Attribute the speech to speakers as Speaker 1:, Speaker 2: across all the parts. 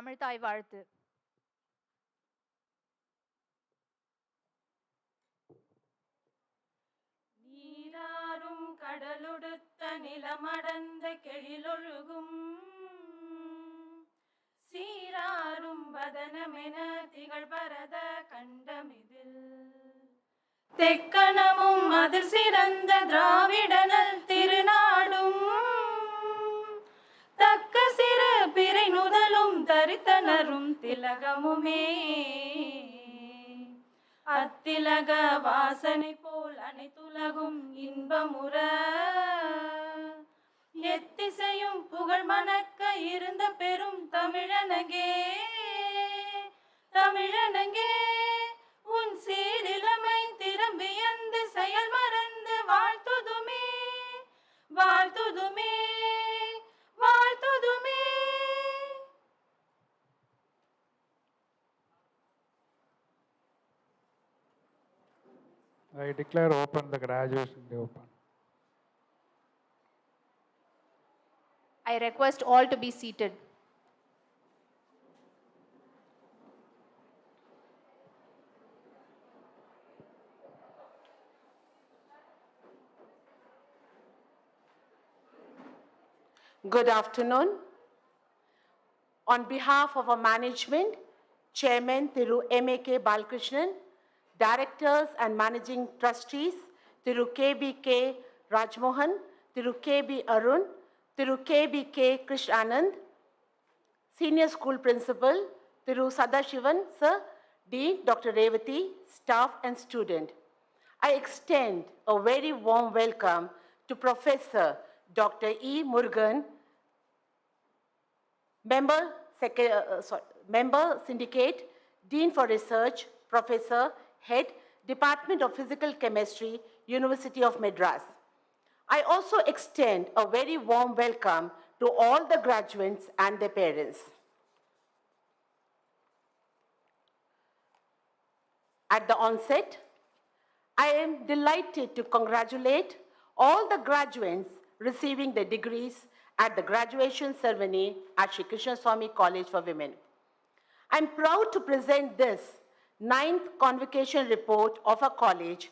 Speaker 1: தமிழ்த்தாய் வாழ்த்து.
Speaker 2: நீராறும் கடலொடுத்த நிலமடந்த கெழிலொழுகும் சீராறும் வதனமென திகழ்பரத கண்டமிதில் தெக்கணமும் அதில் சிறந்த திராவிடனல் திருநாடும் தக்க சிறு பிறை நுதலும் தரித்தனரும் திலகமுமே அத்திலக வாசனை போல் அனைத்துலகும் இன்பமுற எத்திசையும் புகழ் மணக்க இருந்த பெரும் தமிழனங்கே தமிழனங்கே உன் சீரிழமை திரும்பியந்து செயல் மறந்து வாழ்த்துதுமே வாழ்த்துதுமே வாழ்த்துதுமே.
Speaker 3: I declare open the graduation day open.
Speaker 1: I request all to be seated.
Speaker 4: Good afternoon. On behalf of our management, Chairman Thiru M.A.K. Balakrishnan, Directors and Managing Trustees, Thiru K.B.K. Rajmohan, Thiru K.B. Arun, Thiru K.B.K. Krish Anand, Senior School Principal, Thiru Sadashivan, Sir, Dean Dr. Revati, staff and student. I extend a very warm welcome to Professor Dr. E. Murugan, Member Syndicate, Dean for Research, Professor, Head, Department of Physical Chemistry, University of Madras. I also extend a very warm welcome to all the graduates and their parents. At the onset, I am delighted to congratulate all the graduates receiving their degrees at the graduation ceremony at Shri Krishna Swami College for Women. I'm proud to present this 9th convocation report of our college.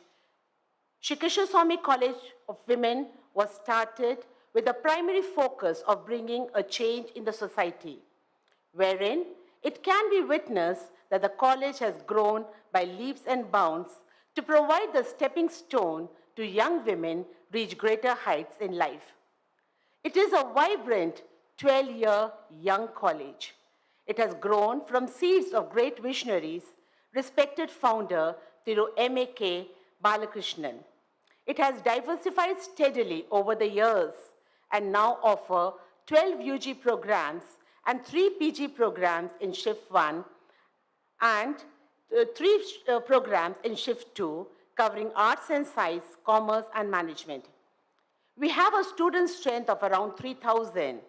Speaker 4: Shri Krishna Swami College of Women was started with the primary focus of bringing a change in the society, wherein it can be witnessed that the college has grown by leaps and bounds to provide the stepping stone to young women reach greater heights in life. It is a vibrant 12-year young college. It has grown from seeds of great visionaries, respected founder Thiru M.A.K. Balakrishnan. It has diversified steadily over the years and now offer 12 UG programs and 3 PG programs in Shift 1 and 3 programs in Shift 2 covering arts and science, commerce and management. We have a student strength of around 3,000.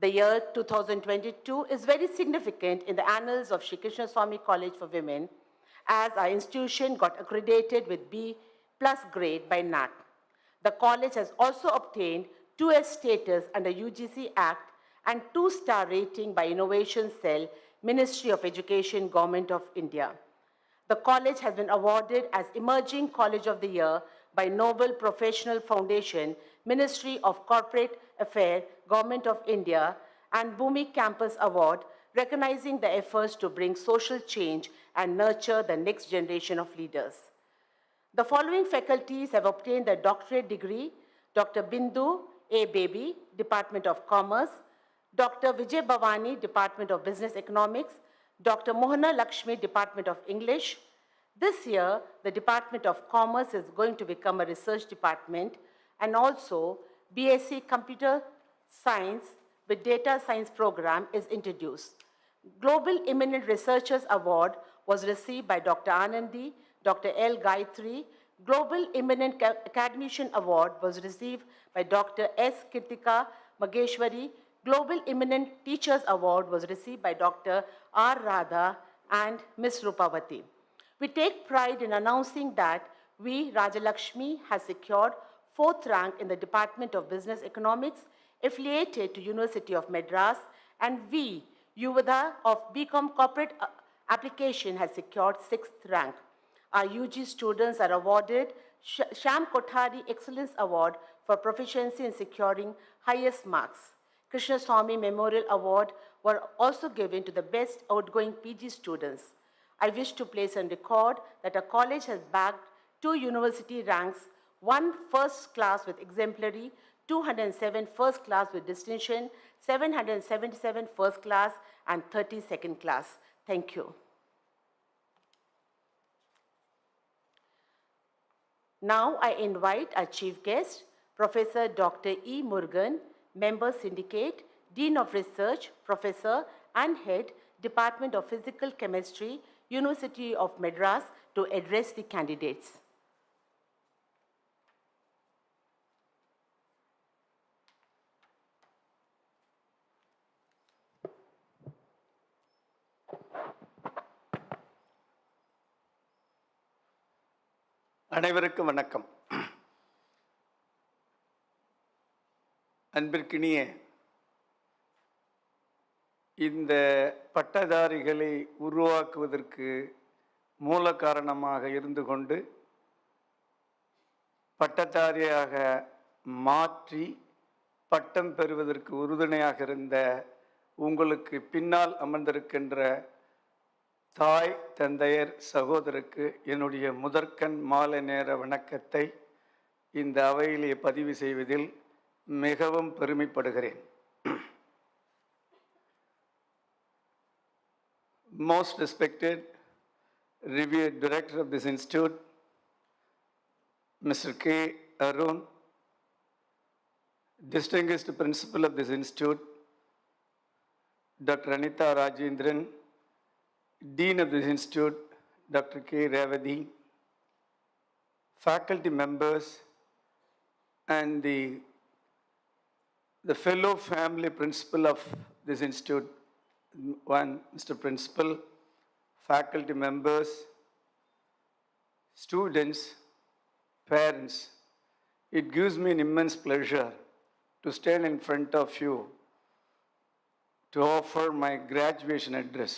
Speaker 4: The year 2022 is very significant in the annals of Shri Krishna Swami College for Women as our institution got accredited with B+ grade by NAC. The college has also obtained 2S status under UGC Act and 2-star rating by Innovation Cell, Ministry of Education, Government of India. The college has been awarded as Emerging College of the Year by Noble Professional Foundation, Ministry of Corporate Affairs, Government of India, and Bhumi Campus Award, recognizing the efforts to bring social change and nurture the next generation of leaders. The following faculties have obtained their doctorate degree: Dr. Bindu A. Baby, Department of Commerce; Dr. Vijay Bhavani, Department of Business Economics; Dr. Mohana Lakshmi, Department of English. This year, the Department of Commerce is going to become a research department, and also BSc Computer Science with Data Science program is introduced. Global Eminent Researchers Award was received by Dr. Anandi, Dr. L. Gayatri. Global Eminent Academician Award was received by Dr. S. Kirtika Mageshwari. Global Eminent Teachers Award was received by Dr. R. Radha and Ms. Rupavati. We take pride in announcing that we, Rajalakshmi, has secured 4th rank in the Department of Business Economics affiliated to University of Madras, and we, Yuvada of BCom Corporate Application has secured 6th rank. Our UG students are awarded Sham Kothari Excellence Award for proficiency in securing highest marks. Krishna Swami Memorial Award were also given to the best outgoing PG students. I wish to place on record that our college has bagged 2 university ranks, 1 first class with exemplary, 207 first class with distinction, 777 first class, and 30 second class. Thank you. Now I invite our chief guest, Professor Dr. E. Murugan, Member Syndicate, Dean of Research, Professor and Head, Department of Physical Chemistry, University of Madras, to address the candidates.
Speaker 5: அனைவருக்கும் வணக்கம். அன்பிற்கினிய இந்த பட்டதாரிகளை உருவாக்குவதற்கு மூல காரணமாக இருந்து கொண்டு பட்டதாரியாக மாற்றி பட்டம் பெறுவதற்கு உறுதுணையாக இருந்த உங்களுக்கு பின்னால் அமர்ந்திருக்கின்ற தாய், தந்தையர், சகோதரருக்கு என்னுடைய முதற்கண் மாலை நேர வணக்கத்தை இந்த அவையிலே பதிவு செய்வதில் மிகவும் பெருமைப்படுகிறேன். Most respected, revered director of this institute, Mr. K. Arun, distinguished principal of this institute, Dr. Anita Rajendran, Dean of this institute, Dr. K. Revadi, faculty members, and the fellow family principal of this institute, Mr. Principal, faculty members, students, parents. It gives me an immense pleasure to stand in front of you to offer my graduation address.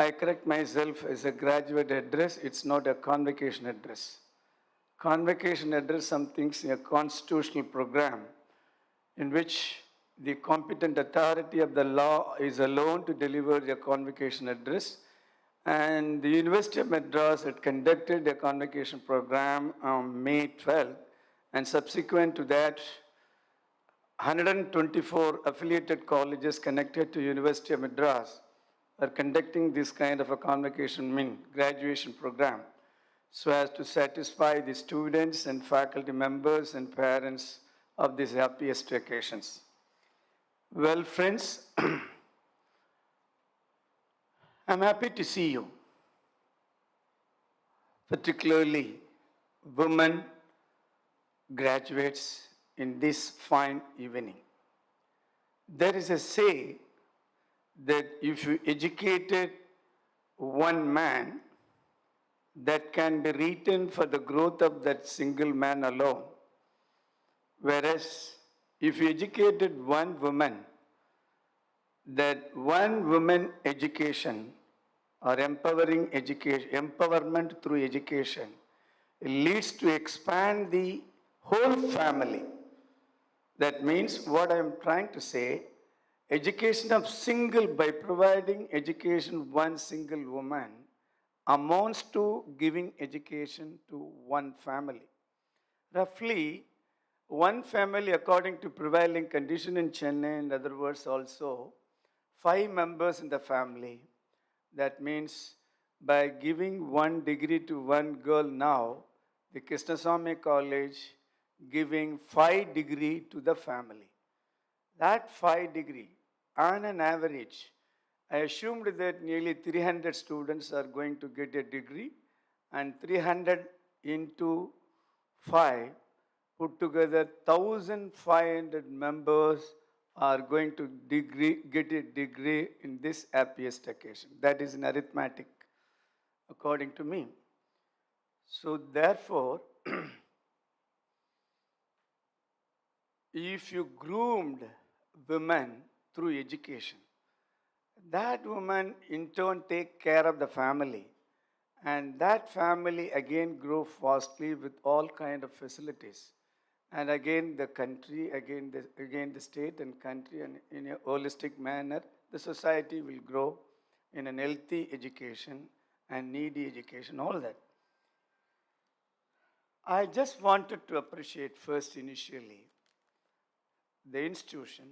Speaker 5: I correct myself as a graduate address, it's not a convocation address. Convocation address, something's a constitutional program in which the competent authority of the law is alone to deliver a convocation address. And the University of Madras had conducted a convocation program on May 12th, and subsequent to that, 124 affiliated colleges connected to University of Madras are conducting this kind of a convocation graduation program so as to satisfy the students and faculty members and parents of these happiest occasions. Well, friends, I'm happy to see you, particularly women graduates in this fine evening. There is a say that if you educated one man, that can be written for the growth of that single man alone. Whereas if you educated one woman, that one woman education or empowering education, empowerment through education leads to expand the whole family. That means what I am trying to say, education of single, by providing education one single woman amounts to giving education to one family. Roughly, one family, according to prevailing condition in Chennai and other words also, 5 members in the family. That means by giving one degree to one girl now, the Krishnaswamy College giving 5 degree to the family. That 5 degree, on an average, I assumed that nearly 300 students are going to get a degree, and 300 into 5, put together 1,500 members are going to get a degree in this happiest occasion. That is in arithmetic, according to me. So therefore, if you groomed women through education, That woman in turn take care of the family, and that family again grow fastly with all kind of facilities. And again the country, again the state and country, and in a holistic manner, the society will grow in an healthy education and needy education, all that. I just wanted to appreciate first initially the institution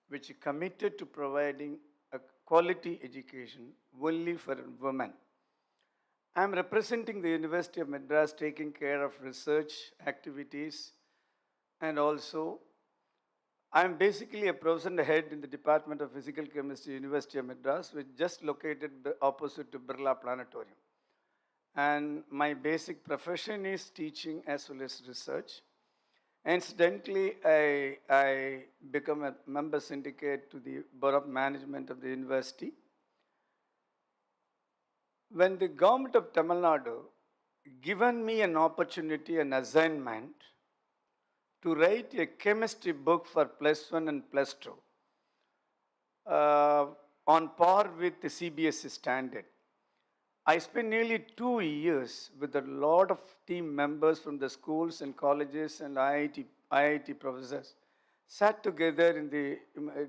Speaker 5: which committed to providing a quality education only for women. I am representing the University of Madras taking care of research activities, and also I am basically a professor head in the Department of Physical Chemistry, University of Madras, which just located opposite to Birla Planetarium. And my basic profession is teaching as well as research. Incidentally, I become a member syndicate to the Board of Management of the university. When the government of Tamil Nadu given me an opportunity, an assignment to write a chemistry book for +1 and +2 on par with the CBSE standard. I spent nearly 2 years with a lot of team members from the schools and colleges and IIT professors, sat together in the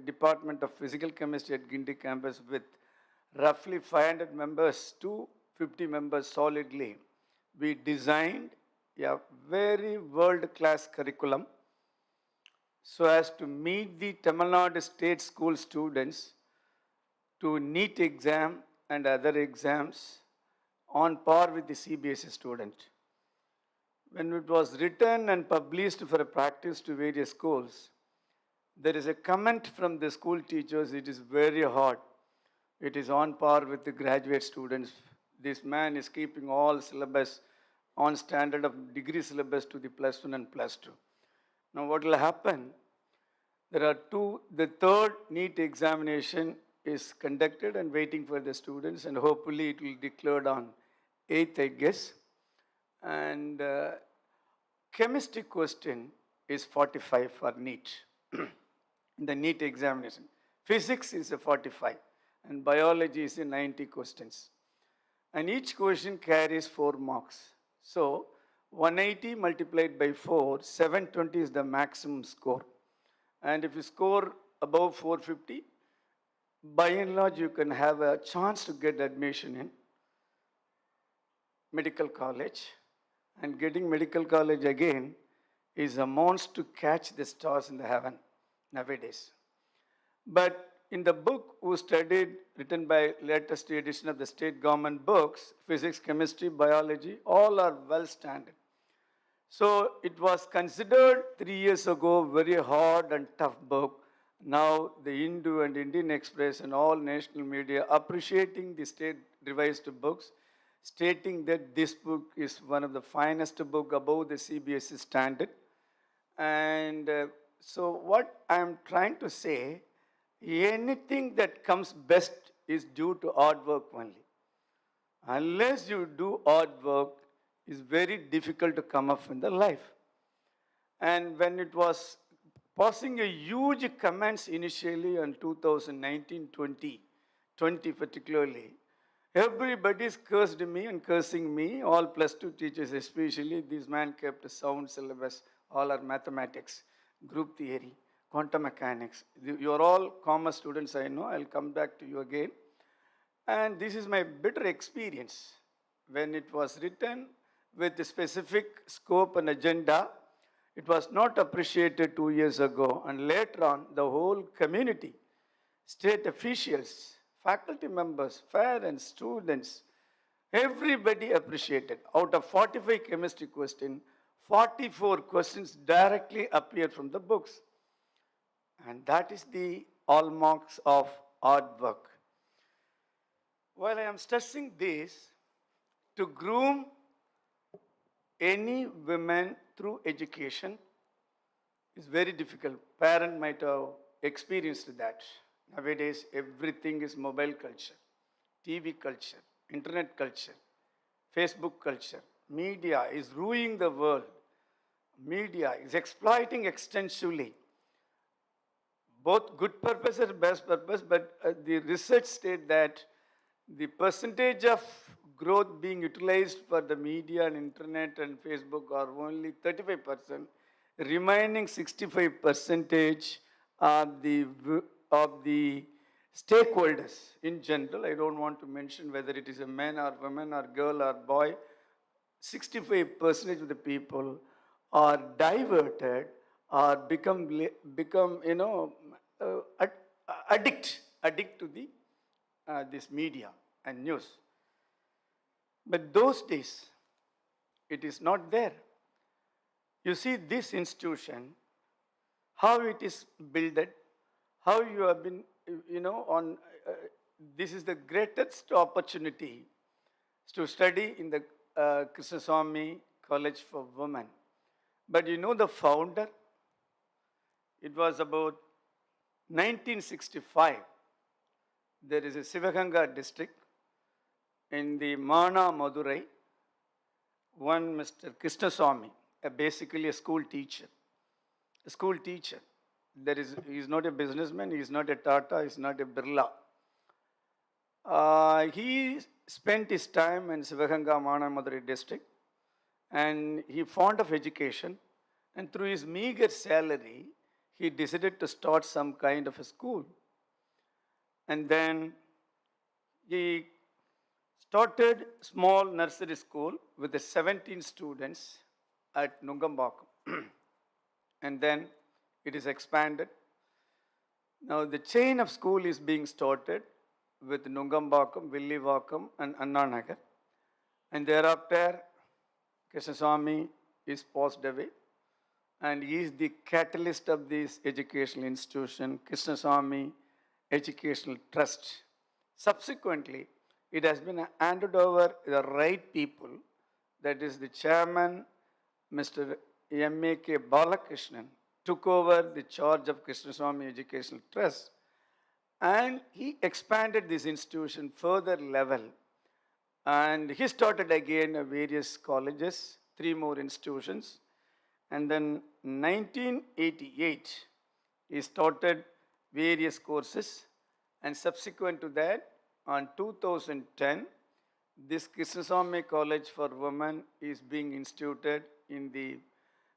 Speaker 5: Department of Physical Chemistry at Gindi campus with roughly 500 members to 50 members solidly. We designed a very world-class curriculum so as to meet the Tamil Nadu state school students to NEET exam and other exams on par with the CBSE student. When it was written and published for a practice to various schools, there is a comment from the school teachers, it is very hard. It is on par with the graduate students. This man is keeping all syllabus on standard of degree syllabus to the +1 and +2. Now what will happen? There are the third NEET examination is conducted and waiting for the students, and hopefully it will be declared on 8th, I guess. And chemistry question is 45 for NEET, in the NEET examination. Physics is a 45, and biology is a 90 questions. And each question carries 4 marks. So 180 multiplied by 4, 720 is the maximum score. And if you score above 450, by and large you can have a chance to get admission in medical college. And getting medical college again is amounts to catch the stars in the heaven nowadays. But in the book who studied, written by latest edition of the state government books, physics, chemistry, biology, all are well standard. So it was considered 3 years ago very hard and tough book. Now the Hindu and Indian Express and all national media appreciating the state revised books, stating that this book is one of the finest book above the CBSE standard. And so what I'm trying to say, anything that comes best is due to hard work only. Unless you do hard work, it's very difficult to come up in the life. And when it was passing a huge comments initially on 2019-20, 20 particularly, everybody cursed me and cursing me, all +2 teachers especially. This man kept a sound syllabus, all are mathematics, group theory, quantum mechanics. You are all commerce students, I know. I'll come back to you again. And this is my bitter experience. When it was written with a specific scope and agenda, it was not appreciated 2 years ago. And later on, the whole community, state officials, faculty members, parents, students, everybody appreciated. Out of 45 chemistry questions, 44 questions directly appear from the books. And that is the hallmarks of hard work. While I am stressing this, to groom any women through education is very difficult. Parent might have experienced that. Nowadays, everything is mobile culture, TV culture, internet culture, Facebook culture. Media is ruining the world. Media is exploiting extensively both good purpose and bad purpose, but the research state that the percentage of growth being utilized for the media and internet and Facebook are only 35%, remaining 65 percentage of the stakeholders in general. I don't want to mention whether it is a man or woman or girl or boy. 65% of the people are diverted or become addict to the this media and news. But those days, it is not there. You see this institution, how it is built, how you have been, this is the greatest opportunity to study in the Krishnaswamy College for Women. But you know the founder? It was about 1965. There is a Sivaganga district in the Mana Madurai, one Mr. Krishnaswamy, basically a school teacher. A school teacher. He is not a businessman, he is not a Tata, he is not a Birla. He spent his time in Sivaganga Mana Madurai district, and he fond of education, and through his meager salary, he decided to start some kind of a school. And then he started small nursery school with the 17 students at Nungambakam. And then it is expanded. Now the chain of school is being started with Nungambakam, Villivakam and Annanagar. And thereafter, Krishnaswamy is passed away. And he is the catalyst of this educational institution, Krishnaswamy Educational Trust. Subsequently, it has been handed over to the right people, that is the chairman, Mr. M.A.K. Balakrishnan, took over the charge of Krishnaswamy Educational Trust, and he expanded this institution further level. And he started again various colleges, 3 more institutions. And then 1988, he started various courses, and subsequent to that, on 2010, this Krishnaswamy College for Women is being instituted in the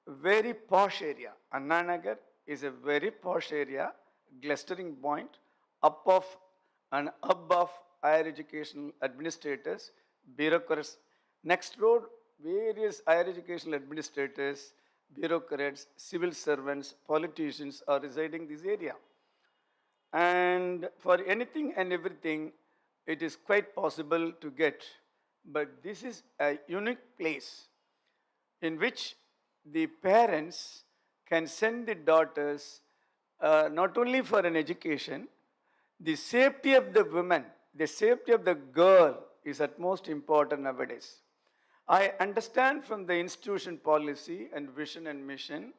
Speaker 5: very posh area. Annanagar is a very posh area, clustering point, up of and above higher educational administrators, bureaucrats. Next road, various higher educational administrators, bureaucrats, civil servants, politicians are residing in this area. And for anything and everything, it is quite possible to get. But this is a unique place in which the parents can send the daughters not only for an education, the safety of the women, the safety of the girl is at most important nowadays. I understand from the institution policy and vision and mission,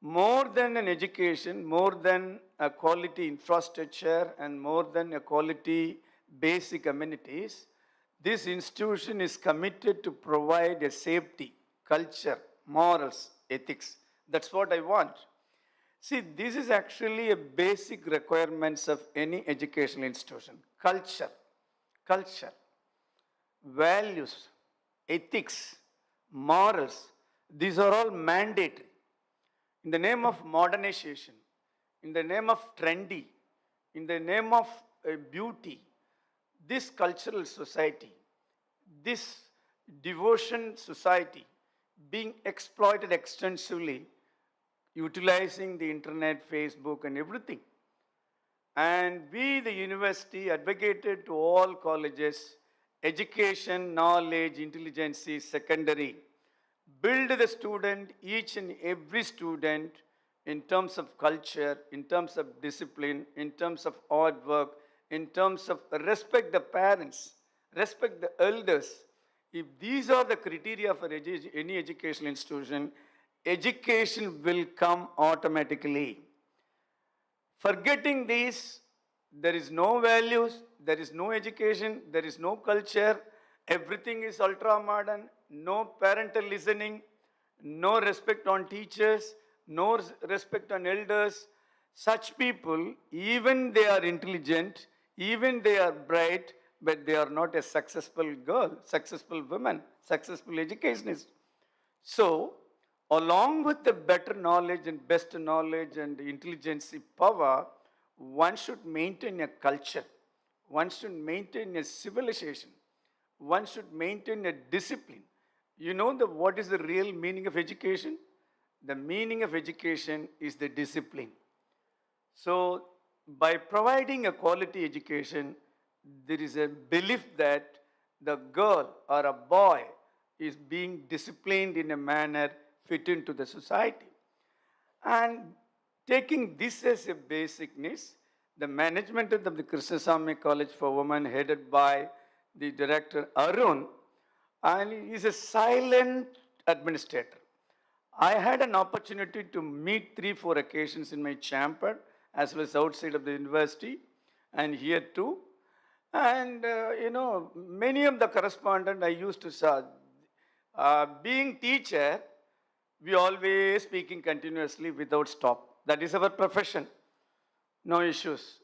Speaker 5: more than an education, more than a quality infrastructure, and more than a quality basic amenities, this institution is committed to provide a safety, culture, morals, ethics. That's what I want. See, this is actually a basic requirements of any educational institution. Culture, values, ethics, morals, these are all mandatory. In the name of modernization, in the name of trendy, in the name of beauty, this cultural society, this devotion society being exploited extensively, utilizing the internet, Facebook and everything. And we, the university, advocated to all colleges, education, knowledge, intelligence is secondary. Build the student, each and every student, in terms of culture, in terms of discipline, in terms of hard work, in terms of respect the parents, respect the elders. If these are the criteria for any educational institution, education will come automatically. Forgetting these, there is no values, there is no education, there is no culture, everything is ultra modern, no parental listening, no respect on teachers, no respect on elders. Such people, even they are intelligent, even they are bright, but they are not a successful girl, successful woman, successful educationist. So, along with the better knowledge and best knowledge and intelligence power, one should maintain a culture. One should maintain a civilization. One should maintain a discipline. You know what is the real meaning of education? The meaning of education is the discipline. So, by providing a quality education, there is a belief that the girl or a boy is being disciplined in a manner fit into the society. And taking this as a basicness, the management of the Krishnaswamy College for Women, headed by the director Arun, and he is a silent administrator. I had an opportunity to meet 3-4 occasions in my chamber as well as outside of the university and here too. And many of the correspondents I used to serve. Being teacher, we always speaking continuously without stop. That is our profession. No issues.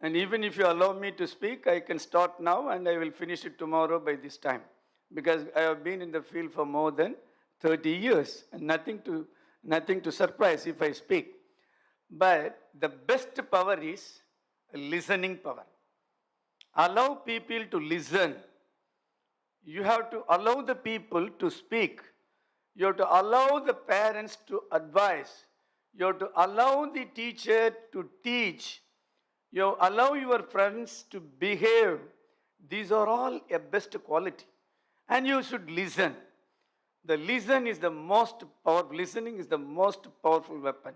Speaker 5: And even if you allow me to speak, I can start now and I will finish it tomorrow by this time. Because I have been in the field for more than 30 years and nothing to surprise if I speak. But the best power is listening power. Allow people to listen. You have to allow the people to speak. You have to allow the parents to advise. You have to allow the teacher to teach. You allow your friends to behave. These are all a best quality. And you should listen. The listening is the most powerful weapon.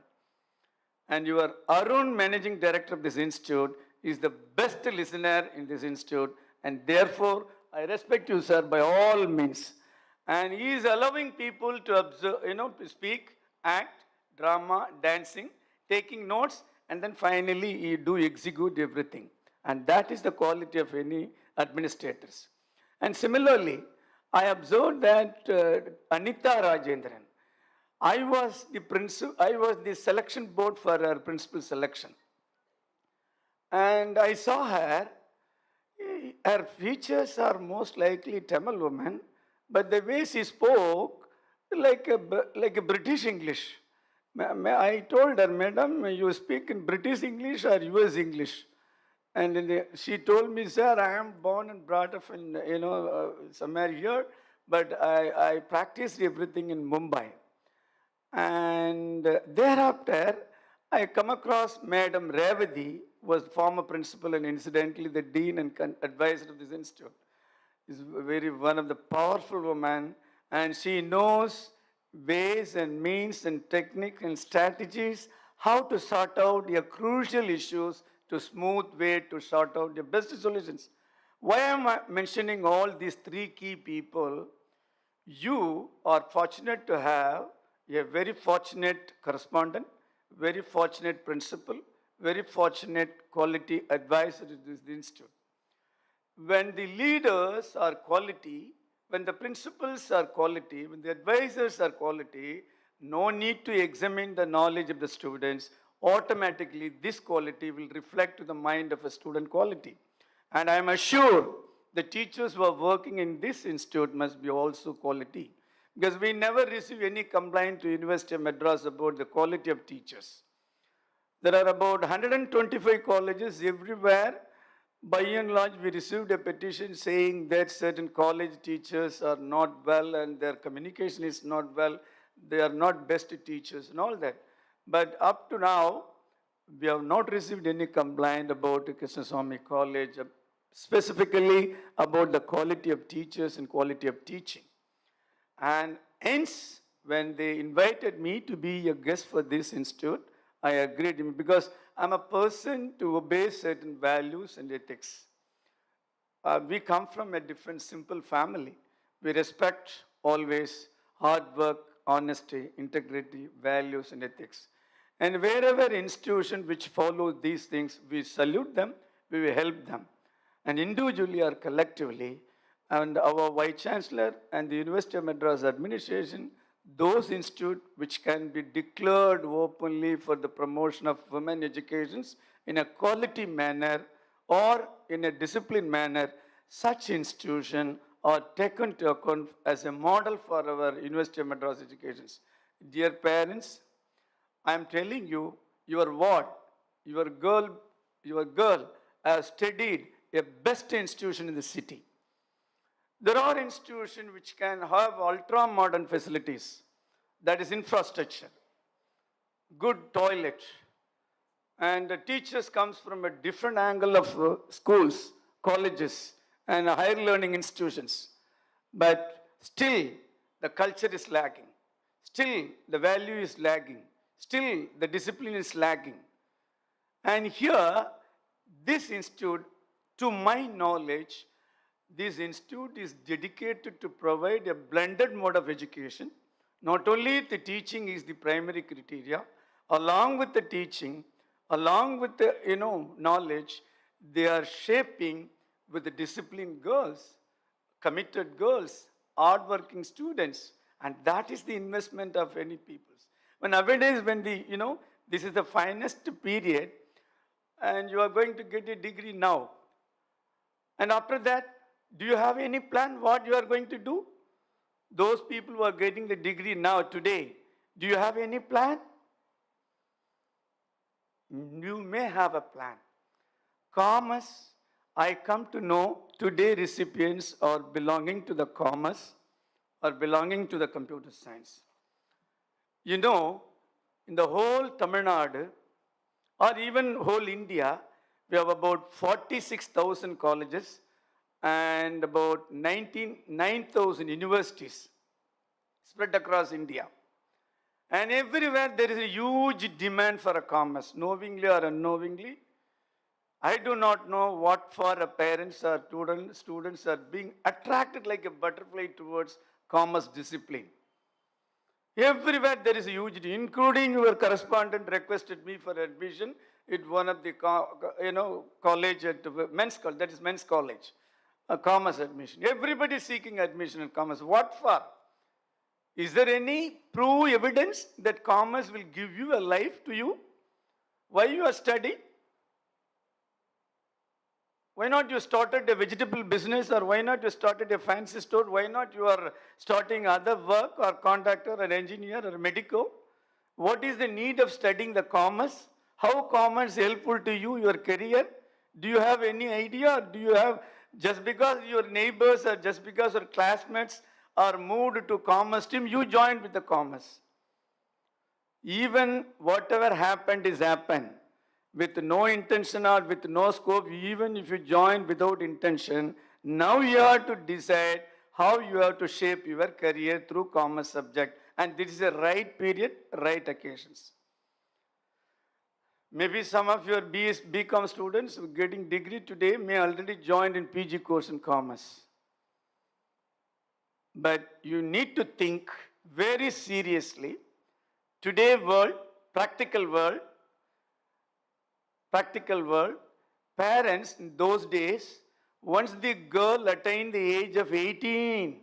Speaker 5: And your Arun, managing director of this institute, is the best listener in this institute. And therefore, I respect you, sir, by all means. And he is allowing people to observe, to speak, act, drama, dancing, taking notes, and then finally he do execute everything. And that is the quality of any administrators. And similarly, I observed that Anita Rajendran, I was the selection board for her principal selection. And I saw her. Her features are most likely Tamil woman, but the way she spoke like a British English. I told her, Madam, you speak in British English or US English? And she told me, sir, I am born and brought up in, somewhere here, but I practiced everything in Mumbai. And thereafter, I come across Madam Revati, was former principal and incidentally the dean and advisor of this institute. Is one of the powerful women, and she knows ways and means and techniques and strategies how to sort out your crucial issues to smooth way to sort out the best solutions. Why am I mentioning all these 3 key people? You are fortunate to have a very fortunate correspondent, very fortunate principal, very fortunate quality advisor to this institute. When the leaders are quality, when the principals are quality, when the advisors are quality, no need to examine the knowledge of the students. Automatically, this quality will reflect to the mind of a student quality. And I am assured the teachers who are working in this institute must be also quality. Because we never receive any complaint to University of Madras about the quality of teachers. There are about 125 colleges everywhere. By and large, we received a petition saying that certain college teachers are not well and their communication is not well. They are not best teachers and all that. But up to now, we have not received any complaint about Krishnaswamy College, specifically about the quality of teachers and quality of teaching. And hence, when they invited me to be a guest for this institute, I agreed because I'm a person to obey certain values and ethics. We come from a different simple family. We respect always hard work, honesty, integrity, values and ethics. And wherever institution which follow these things, we salute them, we will help them. And individually or collectively, and our Vice Chancellor and the University of Madras administration, those institutes which can be declared openly for the promotion of women educations in a quality manner or in a disciplined manner, such institutions are taken to account as a model for our University of Madras educations. Dear parents, I am telling you, your ward, your girl has studied a best institution in the city. There are institutions which can have ultra-modern facilities, that is infrastructure, good toilet, and the teachers comes from a different angle of schools, colleges, and higher learning institutions. But still, the culture is lacking. Still, the value is lagging. Still, the discipline is lagging. And here, this institute, to my knowledge, this institute is dedicated to provide a blended mode of education. Not only the teaching is the primary criteria, along with the teaching, along with the knowledge, they are shaping with the disciplined girls, committed girls, hardworking students, and that is the investment of any people. When nowadays, when this is the finest period, and you are going to get a degree now, and after that, do you have any plan what you are going to do? Those people who are getting the degree now, today, do you have any plan? You may have a plan. Commerce, I come to know today recipients are belonging to the commerce or belonging to the computer science. You know, in the whole Tamil Nadu or even whole India, we have about 46,000 colleges and about 9,000 universities spread across India. And everywhere there is a huge demand for a commerce, knowingly or unknowingly. I do not know what for a parents or students are being attracted like a butterfly towards commerce discipline. Everywhere there is a huge demand, including your correspondent requested me for admission at one of the college at men's college, that is men's college, a commerce admission. Everybody is seeking admission in commerce. What for? Is there any proof evidence that commerce will give you a life to you? Why you are studying? Why not you started a vegetable business, or why not you started a fancy store? Why not you are starting other work or contractor or engineer or medico? What is the need of studying the commerce? How commerce is helpful to you, your career? Do you have any idea? Or do you have, just because your neighbors or just because your classmates are moved to commerce team, you joined with the commerce? Even whatever happened is happened. With no intention or with no scope, even if you join without intention, now you have to decide how you have to shape your career through commerce subject. And this is the right period, right occasions. Maybe some of your BCom students getting degree today may already joined in PG course in commerce. But you need to think very seriously. Today world, practical world, parents in those days, once the girl attained the age of 18,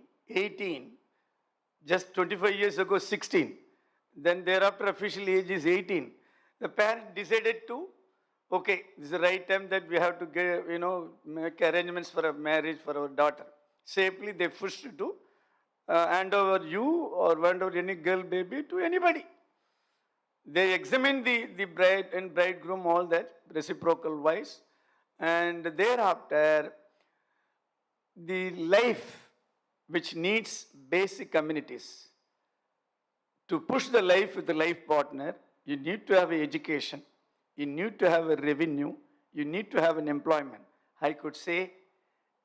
Speaker 5: just 25 years ago, 16, then thereafter official age is 18. The parent decided to, okay, this is the right time that we have to get, make arrangements for a marriage for our daughter. Safely they pushed to hand over you or hand over any girl baby to anybody. They examine the bride and bridegroom, all that, reciprocal wise, and thereafter, the life which needs basic amenities. To push the life with the life partner, you need to have an education, you need to have a revenue, you need to have an employment. I could say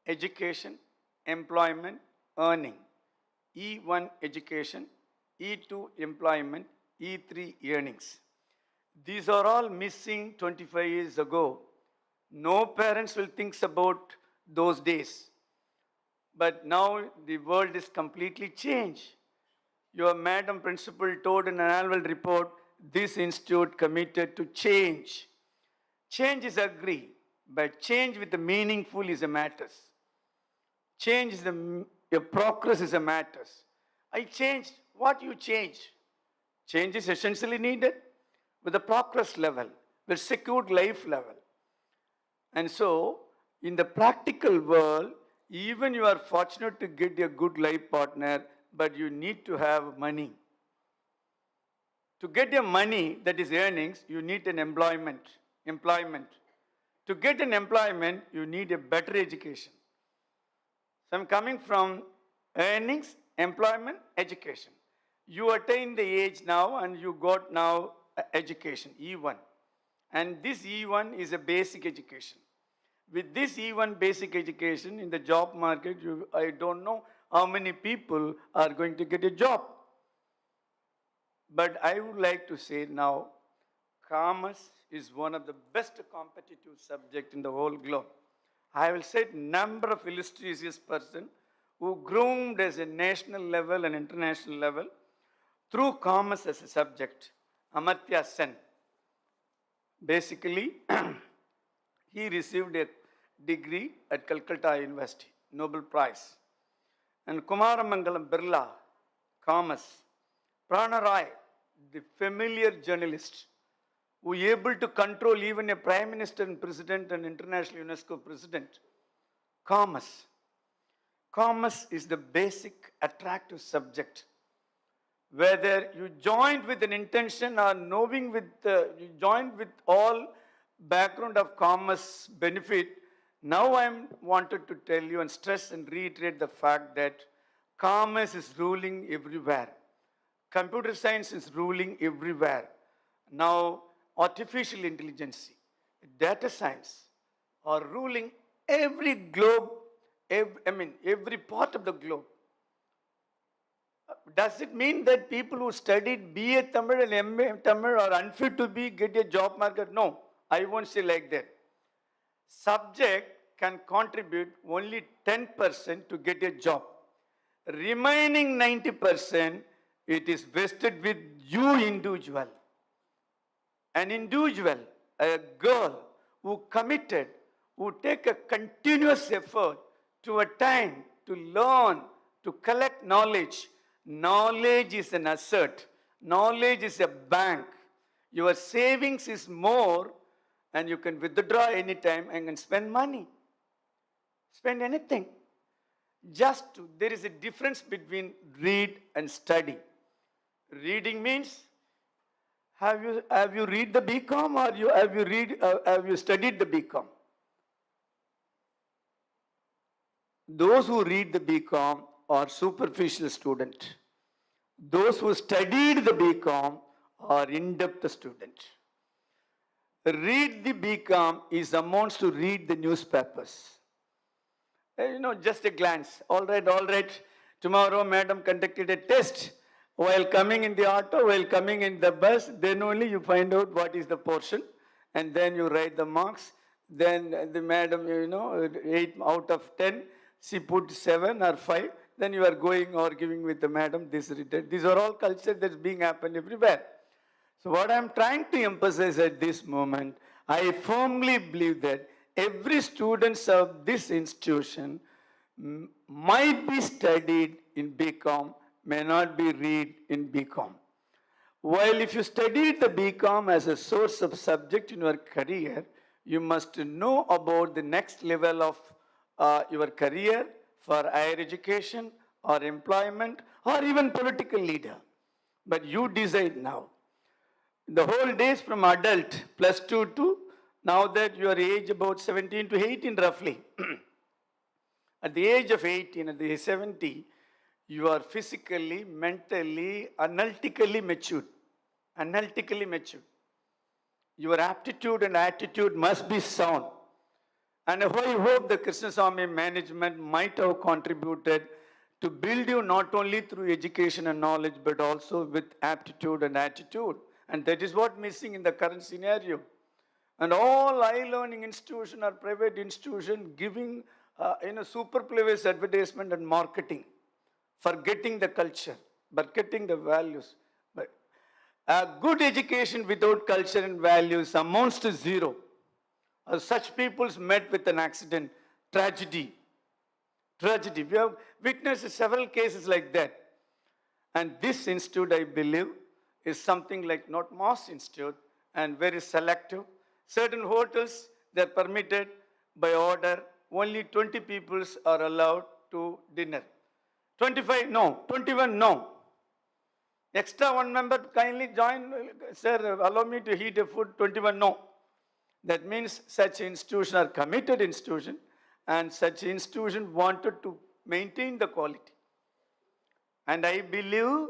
Speaker 5: education, employment, earning. E1 education, E2 employment, E3 earnings. These are all missing 25 years ago. No parents will think about those days. But now the world is completely changed. Your madam principal told in an annual report, this institute committed to change. Change is agree, but change with the meaningful is a matters. Change is the progress is a matters. I changed what you change? Change is essentially needed with the progress level, with secured life level. And so, in the practical world, even you are fortunate to get a good life partner, but you need to have money. To get your money, that is earnings, you need an employment. To get an employment, you need a better education. So I'm coming from earnings, employment, education. You attain the age now and you got now education, E1. And this E1 is a basic education. With this E1 basic education in the job market, I don't know how many people are going to get a job. But I would like to say now, commerce is one of the best competitive subjects in the whole globe. I will cite number of illustrious persons who groomed as a national level and international level through commerce as a subject. Amartya Sen. Basically, he received a degree at Calcutta University, Nobel Prize. And Kumaramangalam Birla, commerce. Prana Rai, the familiar journalist, who able to control even a prime minister and president and international UNESCO president. Commerce. Commerce is the basic attractive subject. Whether you joined with an intention or knowing with, you joined with all background of commerce benefit, now I wanted to tell you and stress and reiterate the fact that commerce is ruling everywhere. Computer science is ruling everywhere. Now, artificial intelligence, data science are ruling every globe, every part of the globe. Does it mean that people who studied BA Tamil and MA Tamil are unfit to get a job market? No, I won't say like that. Subject can contribute only 10% to get a job. Remaining 90%, it is vested with you individual. An individual, a girl who committed, who take a continuous effort to attain, to learn, to collect knowledge. Knowledge is an asset. Knowledge is a bank. Your savings is more and you can withdraw anytime and can spend money. Spend anything. There is a difference between read and study. Reading means, have you read the BCom or have you studied the BCom? Those who read the BCom are superficial student. Those who studied the BCom are in-depth student. Read the BCom is amounts to read the newspapers. Just a glance. All right. Tomorrow, madam conducted a test. While coming in the auto, while coming in the bus, then only you find out what is the portion. And then you write the marks. Then the madam, 8 out of 10, she put 7 or 5. Then you are going arguing with the madam, this written. These are all culture that's being happened everywhere. So what I'm trying to emphasize at this moment, I firmly believe that every student of this institution might be studied in BCom, may not be read in BCom. While if you studied the BCom as a source of subject in your career, you must know about the next level of your career for higher education or employment or even political leader. But you decide now. The whole days from adult plus 2 to now that you are age about 17 to 18 roughly. At the age of 18, at the age 70, you are physically, mentally, analytically matured. Your aptitude and attitude must be sound. And I hope the Krishnaswamy management might have contributed to build you not only through education and knowledge, but also with aptitude and attitude. And that is what missing in the current scenario. And all learning institution or private institution giving superfluous advertisement and marketing, forgetting the culture, forgetting the values. But a good education without culture and values amounts to zero. Such peoples met with an accident, tragedy. We have witnessed several cases like that. And this institute, I believe, is something like not mass institute and very selective. Certain hotels, they're permitted by order. Only 20 people are allowed to dinner. 25, no. 21, no. Extra one member, kindly join. Sir, allow me to heat a food. 21, no. That means such institutions are committed institution, and such institution wanted to maintain the quality. And I believe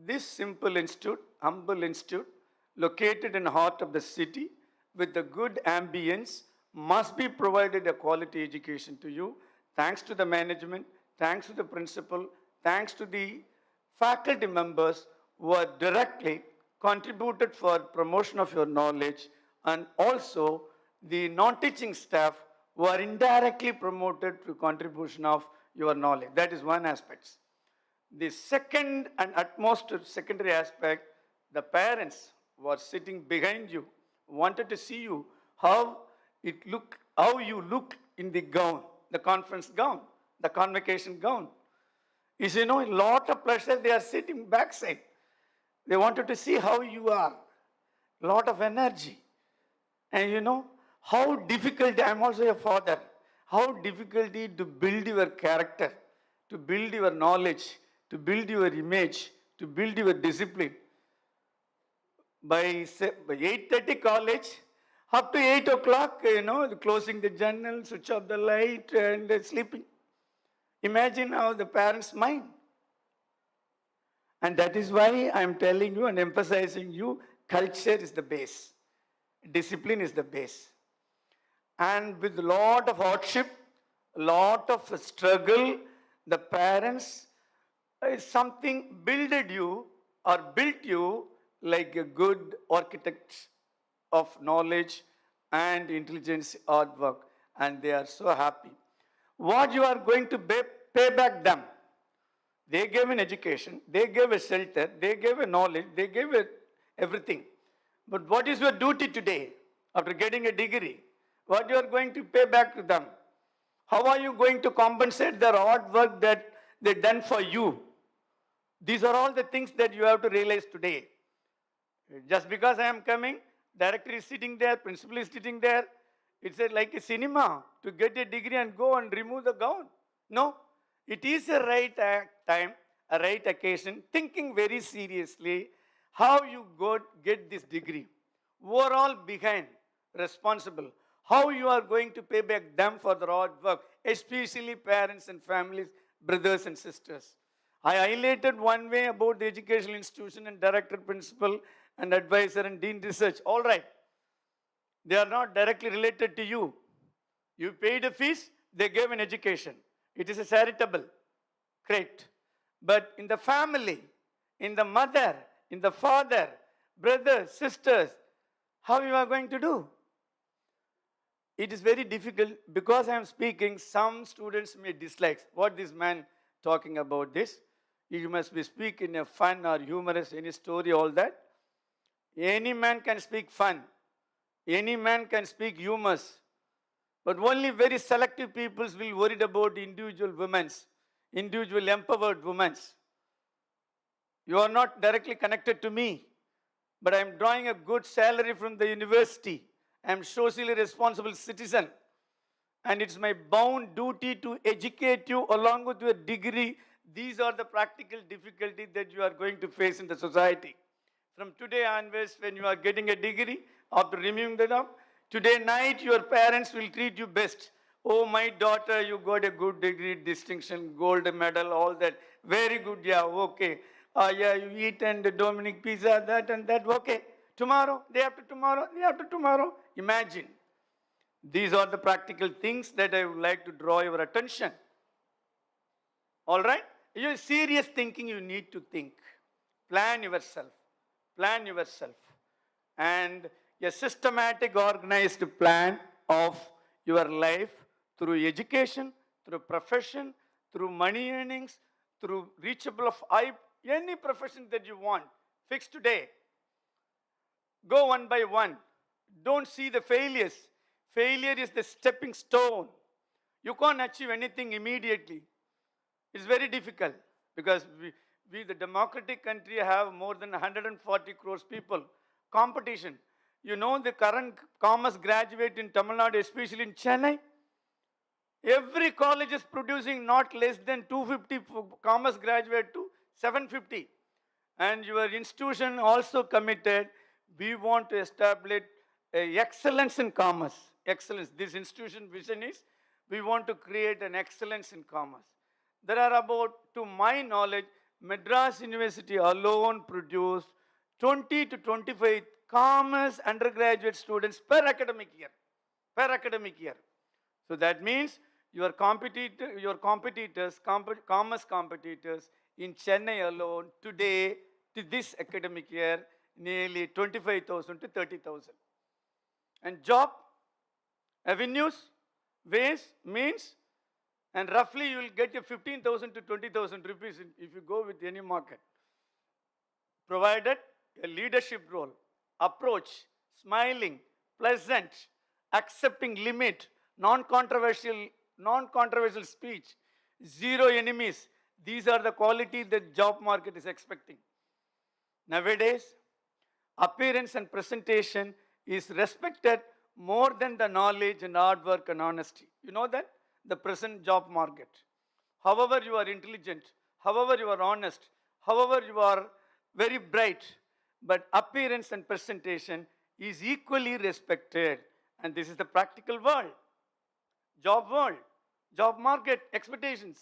Speaker 5: this simple institute, humble institute, located in the heart of the city with the good ambience, must be provided a quality education to you. Thanks to the management, thanks to the principal, thanks to the faculty members who are directly contributed for promotion of your knowledge, and also the non-teaching staff who are indirectly promoted through contribution of your knowledge. That is one aspect. The second and utmost secondary aspect, the parents who are sitting behind you wanted to see you, how you look in the gown, the conference gown, the convocation gown. Is, a lot of pleasure, they are sitting backside. They wanted to see how you are. Lot of energy. And how difficult, I am also a father, how difficult it is to build your character, to build your knowledge, to build your image, to build your discipline. By 8:30 college, up to 8 o'clock, closing the journal, switch off the light and sleeping. Imagine how the parents' mind. And that is why I am telling you and emphasizing you, culture is the base. Discipline is the base. And with a lot of hardship, a lot of struggle, the parents something built you like a good architect of knowledge and intelligence, hard work, and they are so happy. What you are going to pay back them? They gave an education, they gave a shelter, they gave a knowledge, they gave everything. But what is your duty today after getting a degree? What you are going to pay back to them? How are you going to compensate their hard work that they done for you? These are all the things that you have to realize today. Just because I am coming, director is sitting there, principal is sitting there, it's like a cinema to get a degree and go and remove the gown. No, it is a right time, a right occasion, thinking very seriously how you get this degree. Who are all behind, responsible? How you are going to pay back them for their hard work, especially parents and families, brothers and sisters. I highlighted one way about the educational institution and director, principal, and advisor and dean research. All right. They are not directly related to you. You paid a fees, they gave an education. It is a charitable. Great. But in the family, in the mother, in the father, brothers, sisters, how you are going to do? It is very difficult because I am speaking, some students may dislike what this man talking about this. You must be speak in a fun or humorous, any story, all that. Any man can speak fun. Any man can speak humorous. But only very selective peoples will worried about individual women's, individual empowered women's. You are not directly connected to me, but I am drawing a good salary from the university. I am socially responsible citizen. And it's my bound duty to educate you along with your degree. These are the practical difficulties that you are going to face in the society. From today onwards, when you are getting a degree, after removing the job, today night your parents will treat you best. Oh, my daughter, you got a good degree, distinction, gold medal, all that. Very good, yeah, okay. Yeah, you eat and Dominic pizza, that and that, okay. Tomorrow, day after tomorrow, imagine. These are the practical things that I would like to draw your attention. All right? Your serious thinking you need to think. Plan yourself. Plan yourself. And a systematic, organized plan of your life through education, through profession, through money earnings, through reachable of any profession that you want. Fix today. Go one by one. Don't see the failures. Failure is the stepping stone. You can't achieve anything immediately. It's very difficult because We, the democratic country, have more than 140 crores people. Competition. You know the current commerce graduate in Tamil Nadu, especially in Chennai? Every college is producing not less than 250 commerce graduate to 750. And your institution also committed, we want to establish excellence in commerce. Excellence. This institution vision is, we want to create an excellence in commerce. There are about, to my knowledge, Madras University alone produced 20 to 25 commerce undergraduate students per academic year. Per academic year. So that means your competitors, commerce competitors in Chennai alone today, to this academic year, nearly 25,000 to 30,000. And job, avenues, ways, means, and roughly you will get a 15,000 to 20,000 rupees if you go with any market. Provided a leadership role, approach, smiling, pleasant, accepting limit, non-controversial speech, zero enemies. These are the qualities that job market is expecting. Nowadays, appearance and presentation is respected more than the knowledge and hard work and honesty. You know that? The present job market. However you are intelligent, however you are honest, however you are very bright, but appearance and presentation is equally respected. And this is the practical world, job market expectations.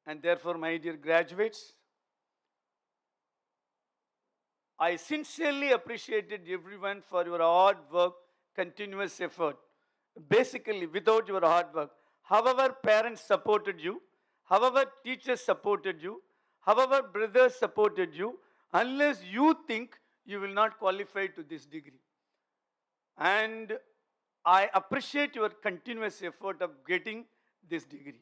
Speaker 5: And therefore, my dear graduates, I sincerely appreciated everyone for your hard work, continuous effort. Basically, without your hard work, however parents supported you, however teachers supported you, however brothers supported you, unless you think you will not qualify to this degree. And I appreciate your continuous effort of getting this degree.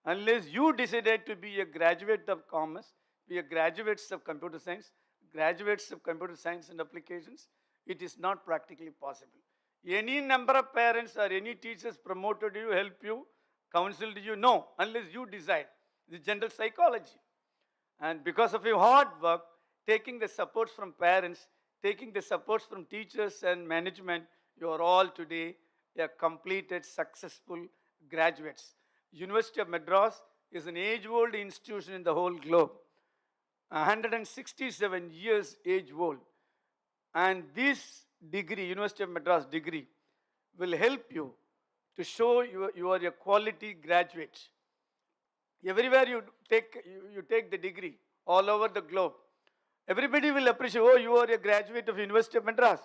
Speaker 5: Unless you decided to be a graduate of commerce, be a graduates of computer science, graduates of computer science and applications, it is not practically possible. Any number of parents or any teachers promoted you, helped you, counseled you, no, unless you decide. This is general psychology. And because of your hard work, taking the supports from parents, taking the supports from teachers and management, you are all today a completed, successful graduates. University of Madras is an age-old institution in the whole globe. 167 years age-old. And this degree, University of Madras degree, will help you to show you are a quality graduate. Everywhere you take the degree, all over the globe, everybody will appreciate, oh, you are a graduate of University of Madras.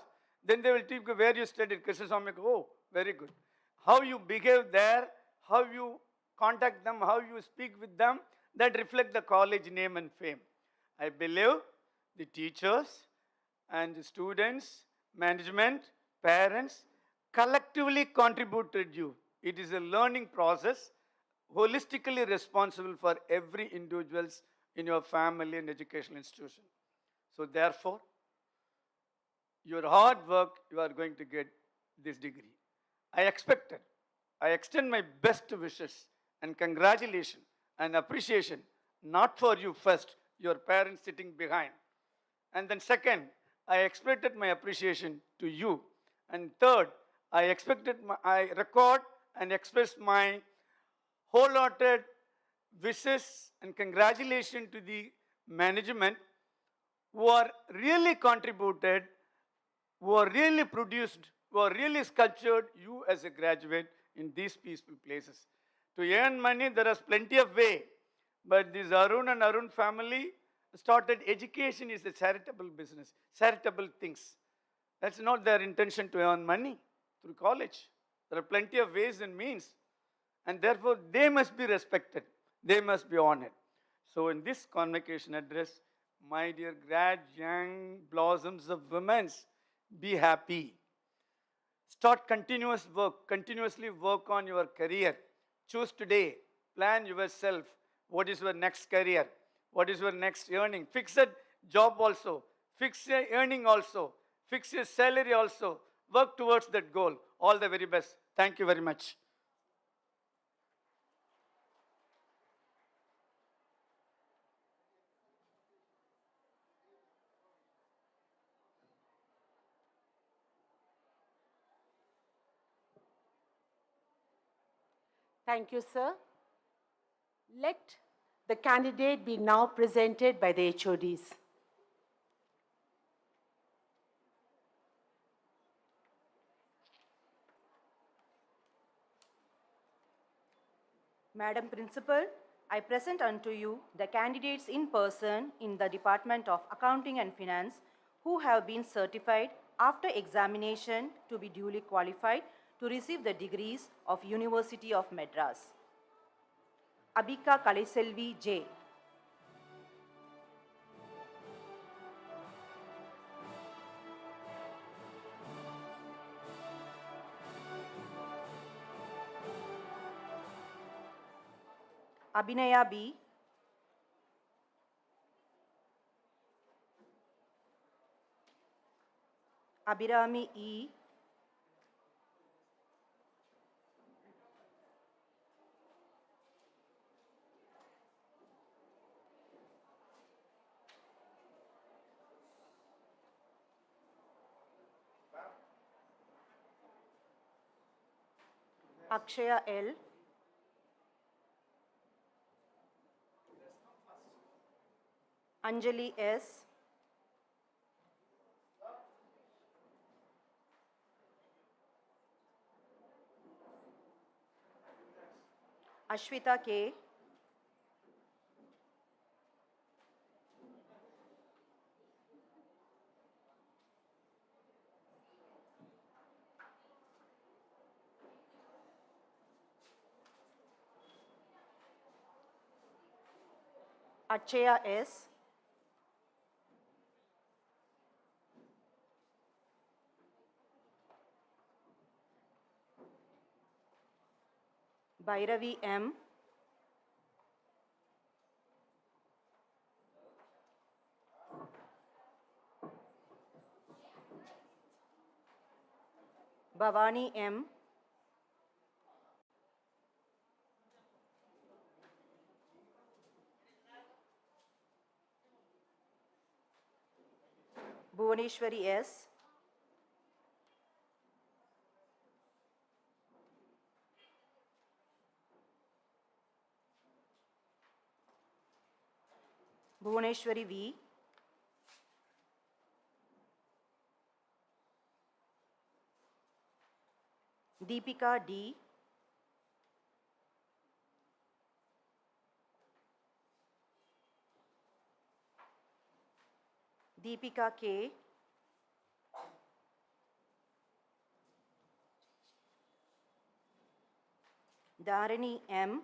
Speaker 5: Then they will tell you where you studied. Krishna Swami, oh, very good. How you behave there, how you contact them, how you speak with them, that reflect the college name and fame. I believe the teachers and the students, management, parents, collectively contributed you. It is a learning process, holistically responsible for every individuals in your family and educational institution. So therefore, your hard work, you are going to get this degree. I extend my best wishes and congratulations and appreciation, not for you first, your parents sitting behind. And then second, I expressed my appreciation to you. And third, I record and express my wholehearted wishes and congratulations to the management who are really contributed, who are really produced, who are really sculptured you as a graduate in these peaceful places. To earn money, there is plenty of way. But this Arun and Arun family started education is a charitable business, charitable things. That's not their intention to earn money through college. There are plenty of ways and means. And therefore, they must be respected. They must be honored. So in this convocation address, my dear young blossoms of women, be happy. Start continuously work on your career. Choose today, plan yourself. What is your next career? What is your next earning? Fix a job also. Fix your earning also. Fix your salary also. Work towards that goal. All the very best. Thank you very much.
Speaker 4: Thank you, sir. Let the candidate be now presented by the HODs.
Speaker 2: Madam Principal, I present unto you the candidates in person in the Department of Accounting and Finance who have been certified after examination to be duly qualified to receive the degrees of University of Madras. Abika Kaleselvi J. Abhinaya B. Abhirami E. Akshaya L. Anjali S. Ashwita K. Achaya S. Bhairavi M. Bhavani M. Bhuvaneshwari S. Bhuvaneshwari V. Deepika D. Deepika K. Dharani M.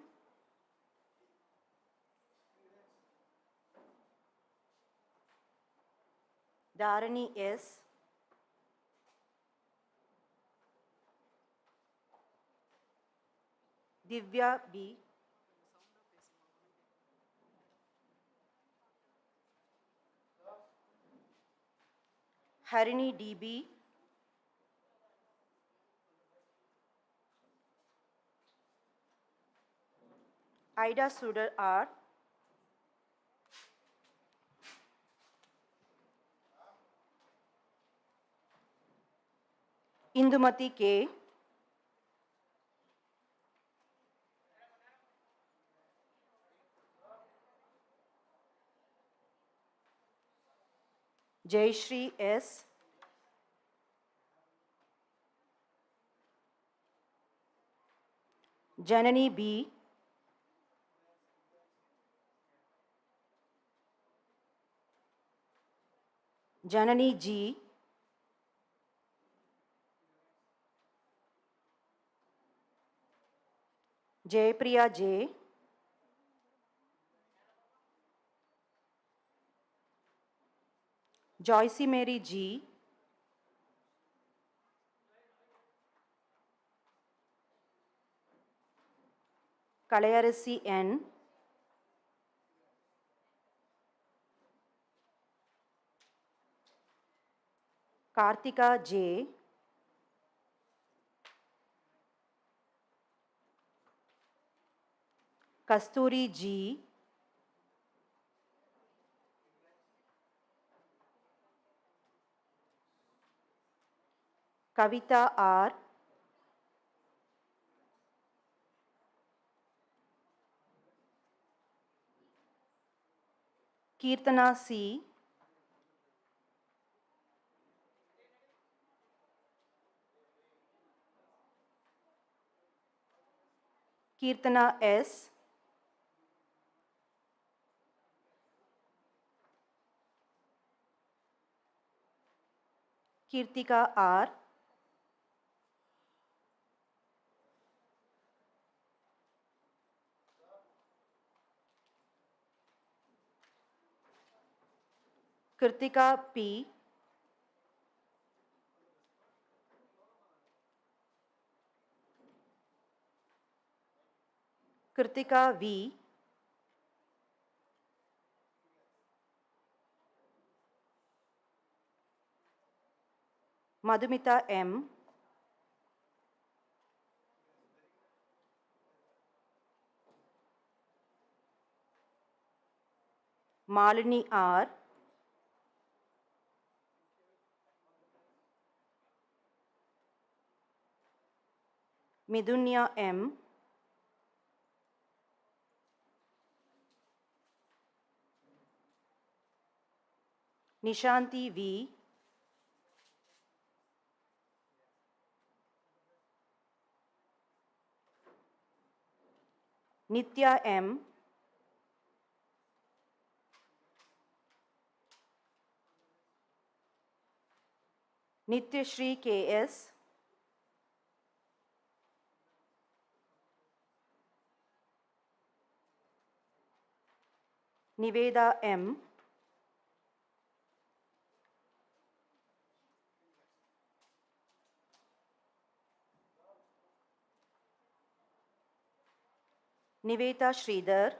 Speaker 2: Dharani S. Divya B. Harini DB. Ida Sudar R. Indumati K. Jayashri S. Janani B. Janani G. Jayapriya J. Joycey Mary G. Kalayarasi N. Kartika J. Kasturi G. Kavita R. Kirtana C. Kirtana S. Kirtika R. Kritika P. Kritika V. Madhumita M. Malini R. Midunya M. Nishanti V. Nitya M. Nityashri K.S. Niveda M. Niveta Sridhar.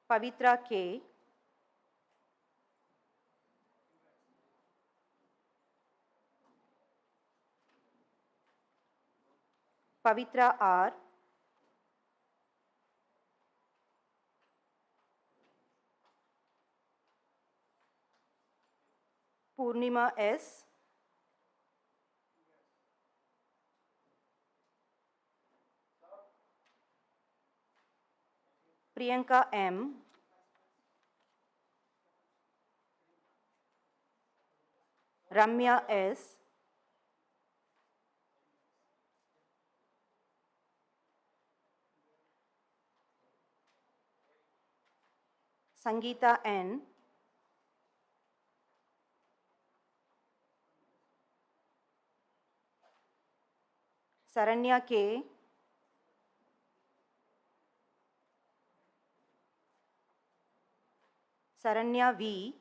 Speaker 2: Pavitra K. Pavitra R. Purnima S. Priyanka M. Ramya S. Sangeeta N. Saranya K. Saranya V.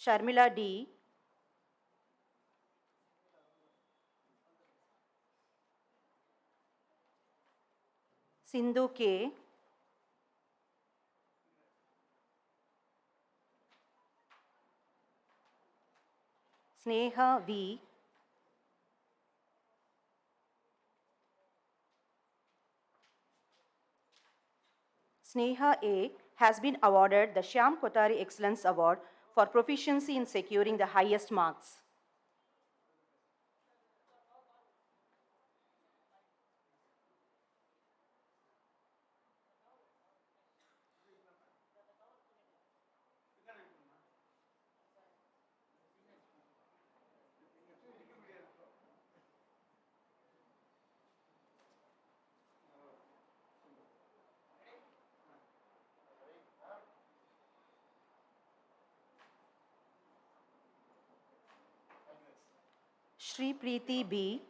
Speaker 2: Sharmila D. Sindhu K. Sneha V. Sneha A. has been awarded the Shyam Kotari Excellence Award for proficiency in securing the highest marks. Shri Preeti B.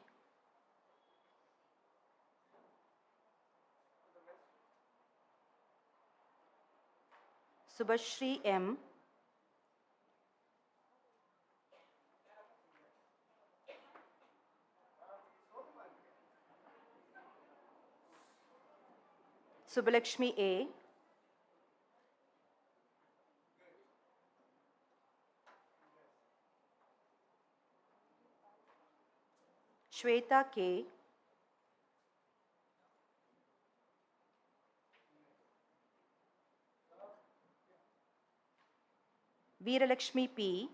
Speaker 2: Subhashri M. Subbalakshmi A. Shweta K. Veeralakshmi P.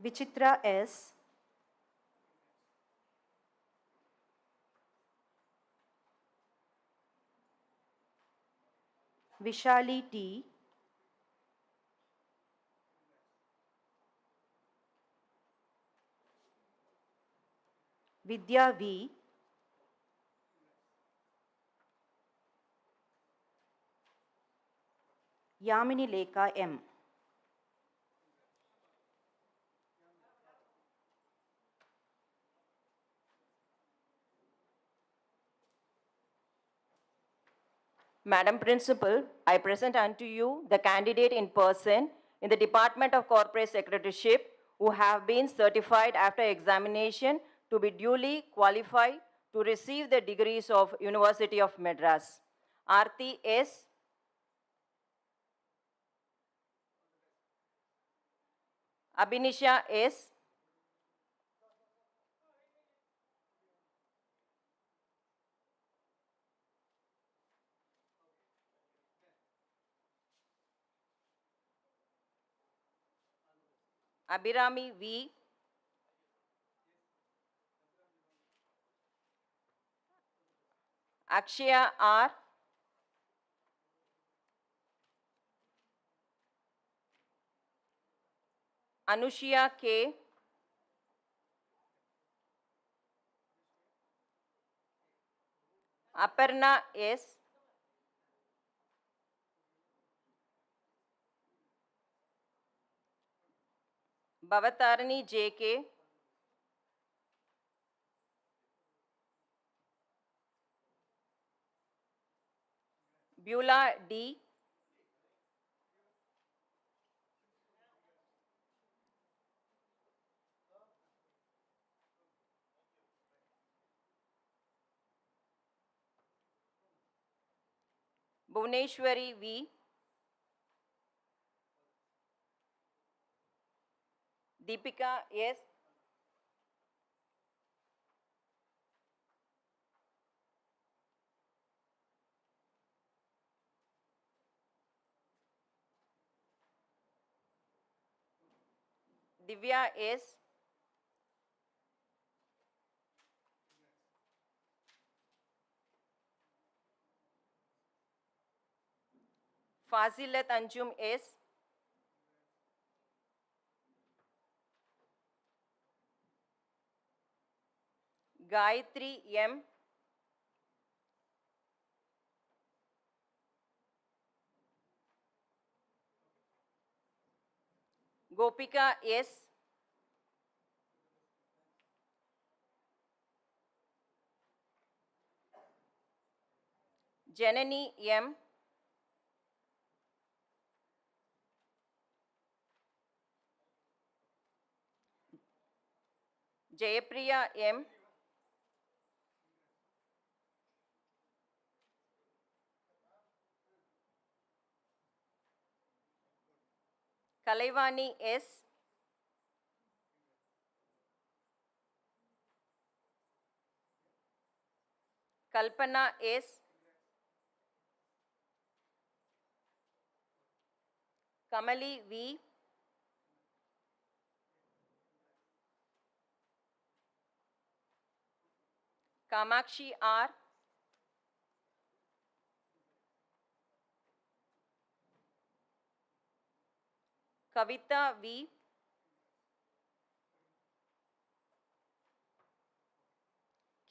Speaker 2: Vichitra S. Vishali T. Vidya V. Yamini Lekha M.
Speaker 6: Madam Principal, I present unto you the candidate in person in the Department of Corporate Secretaryship who have been certified after examination to be duly qualified to receive the degrees of University of Madras. Aarti S. Abhinisha S. Abhirami V. Akshaya R. Anushya K. Aparna S. Bhavatarani J.K. Beulah D. Bhuvneshwari V. Deepika S. Divya S. Fazilat Anjum S. Gayatri M. Gopika S. Janani M. Jayapriya M. Kalaivani S. Kalpana S. Kamali V. Kamakshi R. Kavita V.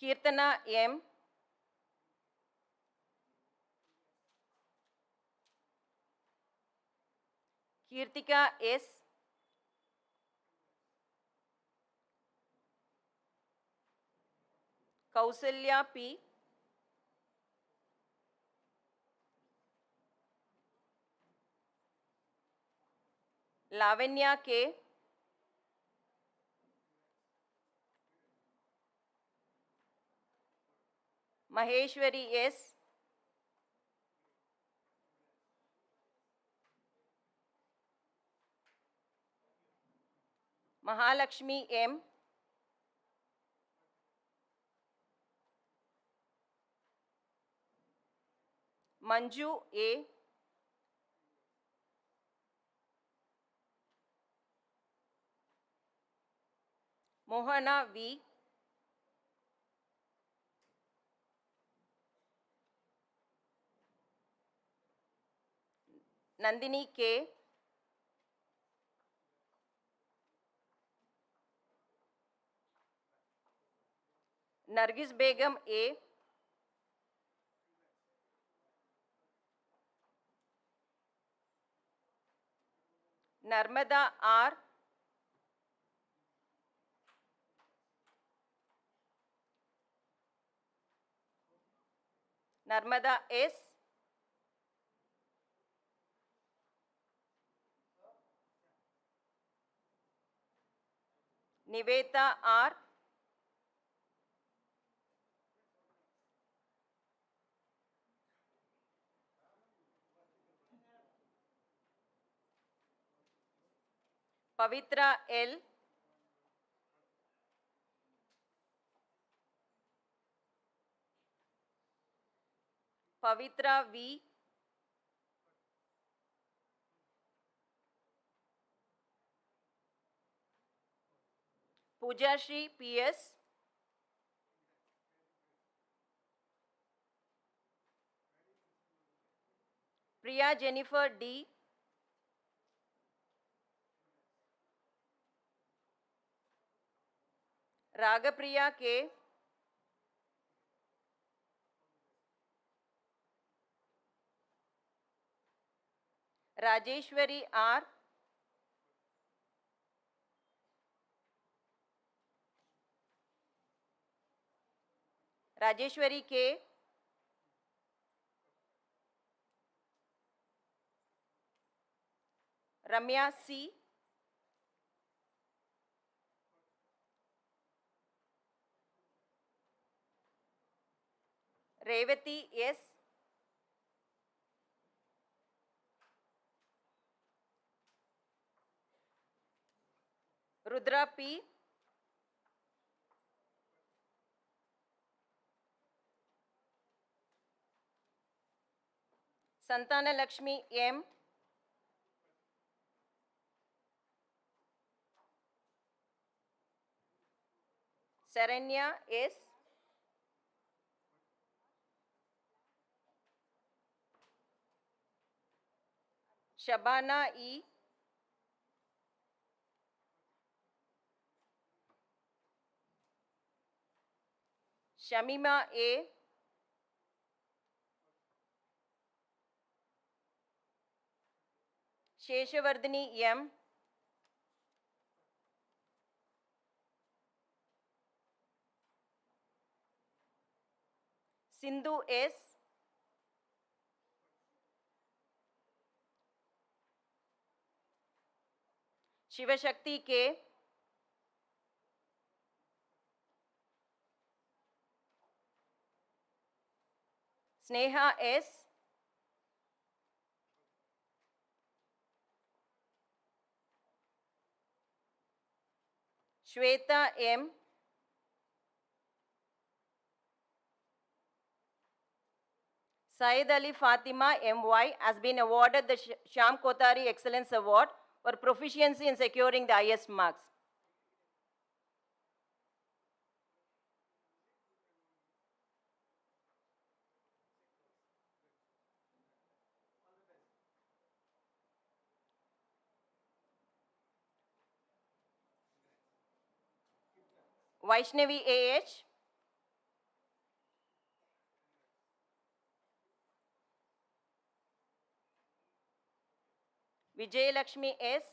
Speaker 6: Kirtana M. Kirtika S. Kausalya P. Lavanya K. Maheshwari S. Mahalakshmi M. Manju A. Mohana V. Nandini K. Nargis Begum A. Narmada R. Narmada S. Niveta R. Pavitra L. Pavitra V. Pujashri P.S. Priya Jennifer D. Ragapriya K. Rajeshwari R. Rajeshwari K. Ramya C. Revati S. Rudra P. Santana Lakshmi M. Saranya S. Shabana E. Shamima A. Sheshavardhani M. Sindhu S. Shivashakti K. Sneha S. Shweta M. Saeed Ali Fatima MY has been awarded the Sham Kotari Excellence Award for proficiency in securing the highest marks. Vaishnavi AH. Vijay Lakshmi S.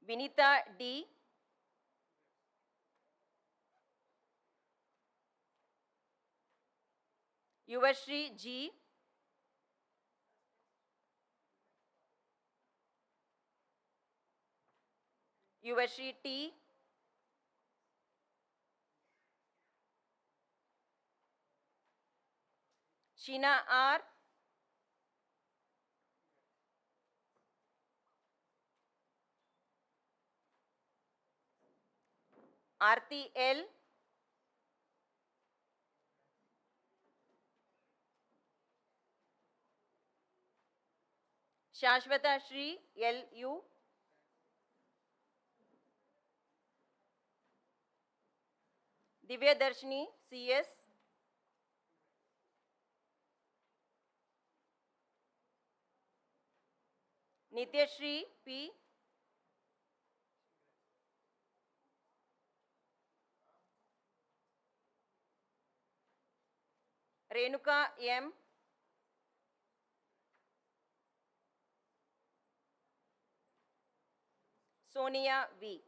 Speaker 6: Vinita D. Yuvashri G. Yuvashri T. Sheena R. Aarti L. Shashwata Shri L.U. Divya Darshini C.S. Nityashri P. Renuka M. Sonia V.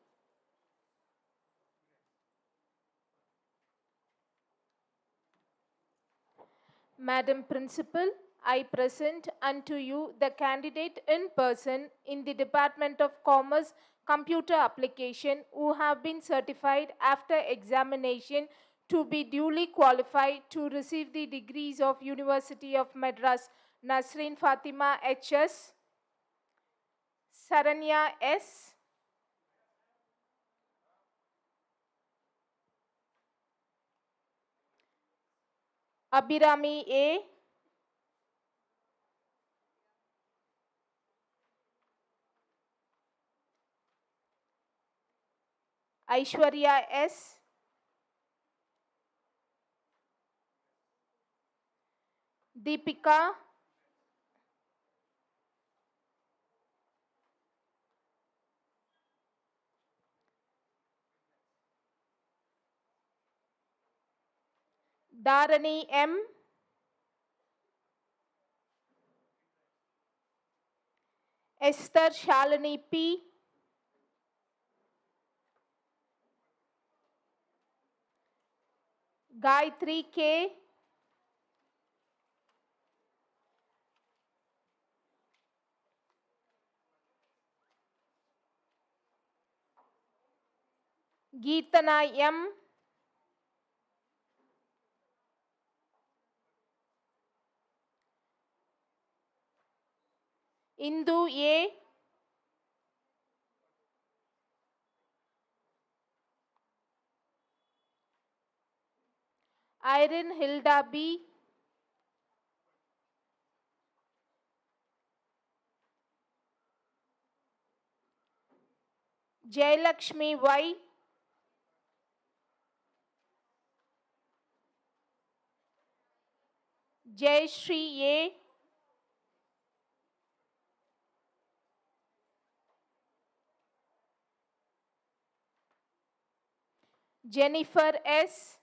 Speaker 1: Madam Principal, I present unto you the candidate in person in the Department of Commerce Computer Application who have been certified after examination to be duly qualified to receive the degrees of University of Madras. Nasreen Fatima H.S. Saranya S. Abhirami A. Aishwarya S. Deepika Dharani M. Esther Shalini P. Gayatri K. Geetana M. Indu A. Irene Hilda B. Jayalakshmi Y. Jayashree A. Jennifer S.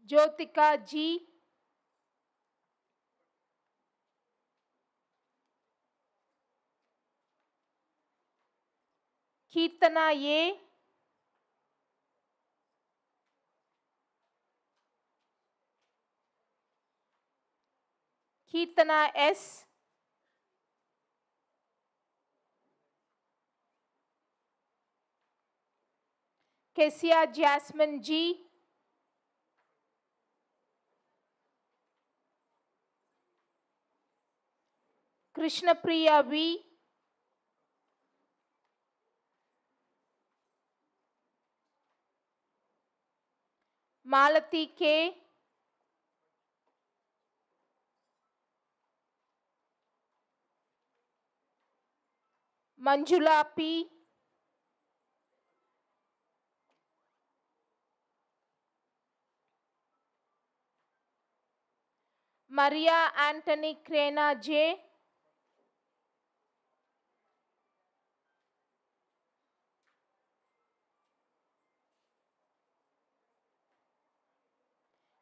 Speaker 1: Jyotika G. Kirtana A. Kirtana S. Kesia Jasmine G. Krishnapriya V. Malati K. Manjula P. Maria Anthony Krena J.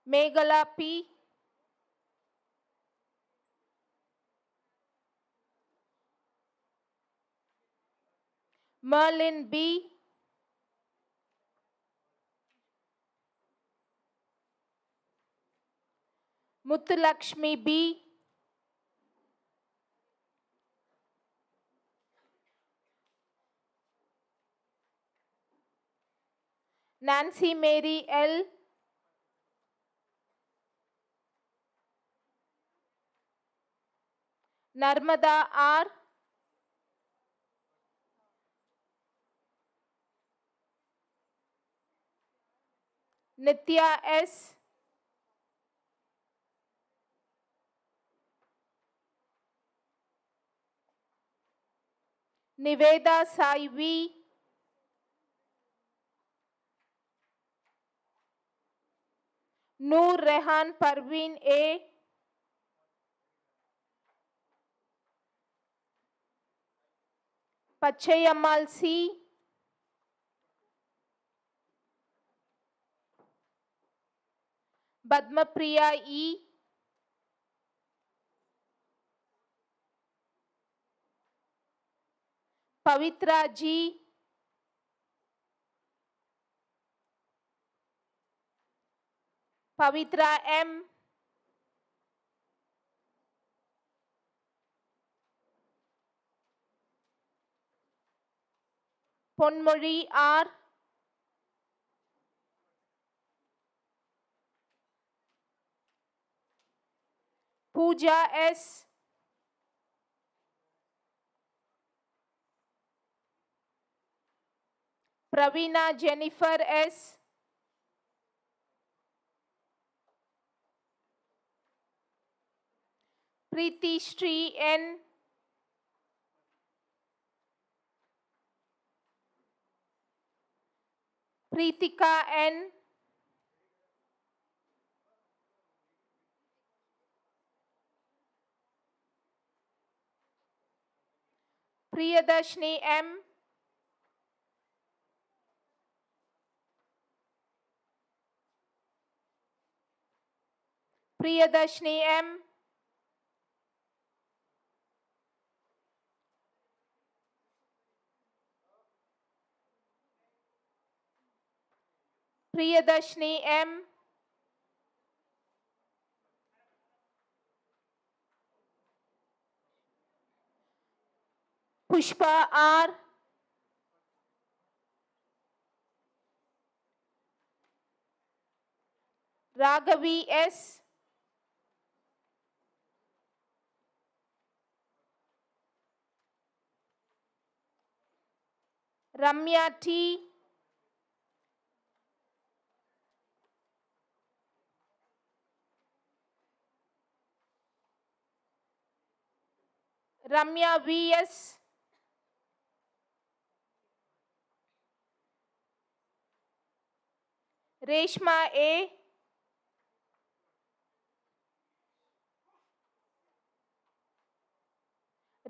Speaker 1: Meghala P. Merlin B. Muthulakshmi B. Nancy Mary L. Narmada R. Nitya S. Niveda Sai V. Noor Rehan Parveen A. Pachayammal C. Padmapriya E. Pavitra G. Pavitra M. Ponmori R. Pooja S. Praveena Jennifer S. Preeti Sri N. Preetika N. Priyadashni M. Priyadashni M. Priyadashni M. Pushpa R. Raghavi S. Ramya T. Ramya V.S. Reshma A.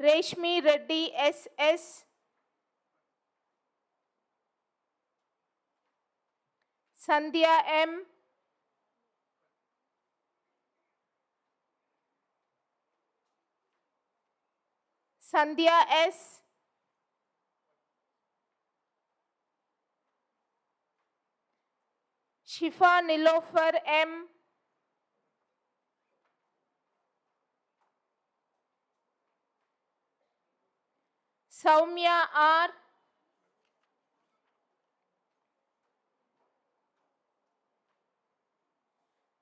Speaker 1: Reshmi Reddy S.S. Sandhya M. Sandhya S. Shifa Nilofer M. Soumya R.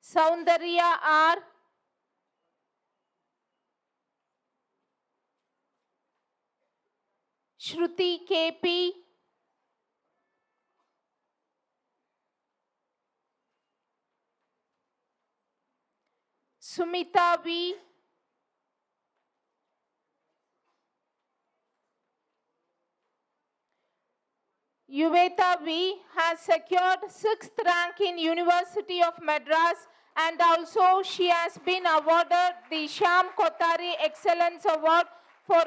Speaker 1: Soundarya R. Shruti KP. Sumita V. Yuveta V has secured 6th rank in University of Madras, and also she has been awarded the Shyam Kothari Excellence Award for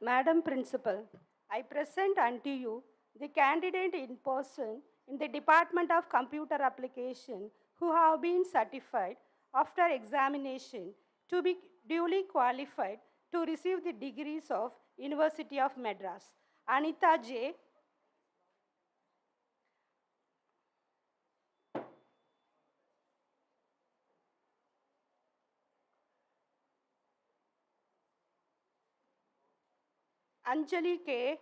Speaker 7: Madam Principal, I present unto you the candidate in person in the Department of Computer Application who have been certified after examination to be duly qualified to receive the degrees of University of Madras. Anita J. Anjali K.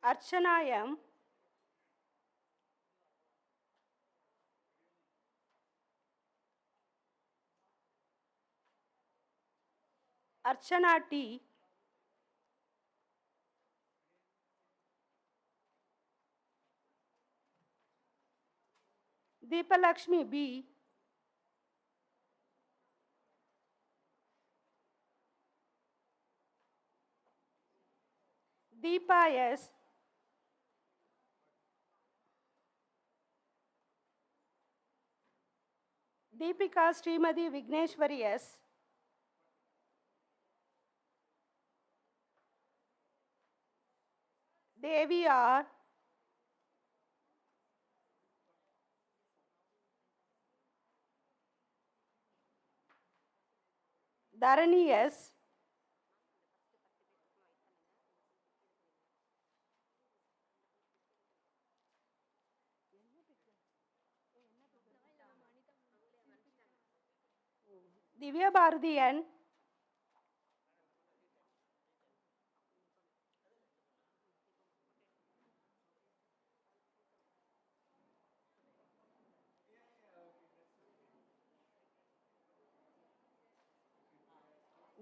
Speaker 7: Archana M. Archana T. Deepalakshmi B. Deepa S. Deepika Srimadi Vigneshwari S. Devi R. Dharani S. Divya Bharati N.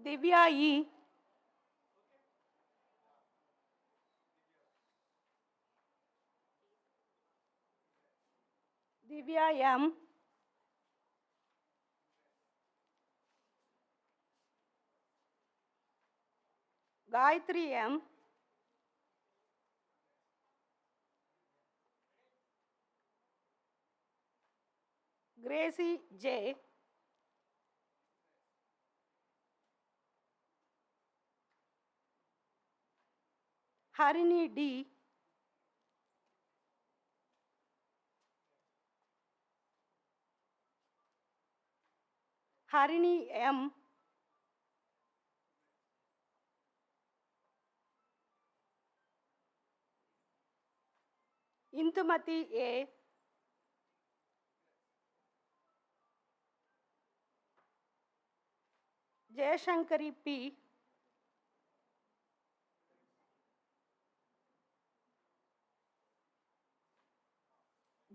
Speaker 7: Divya E. Divya M. Gayatri M. Gracie J. Harini D. Harini M. Indumati A. Jayashankari P.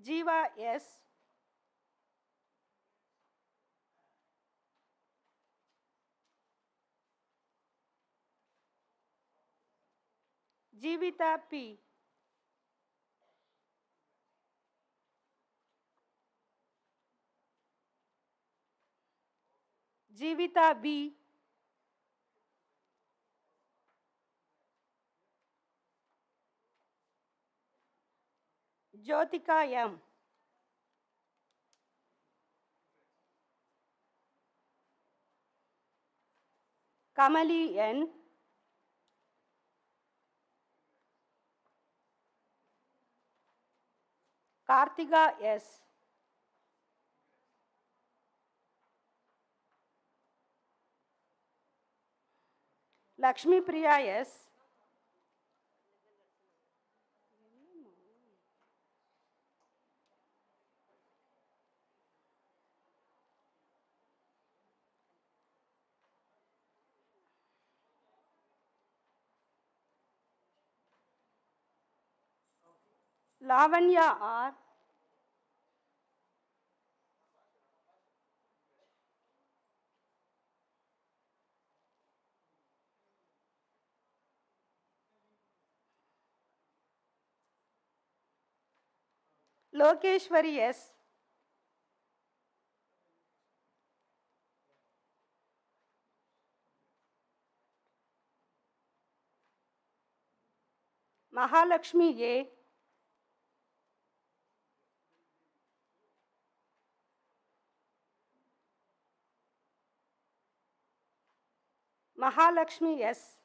Speaker 7: Jiva S. Jivita P. Jivita B. Jyotika M. Kamali N. Kartiga S. Lakshmi Priya S. Lavanya R. Lokeshwari S. Mahalakshmi A. Mahalakshmi S.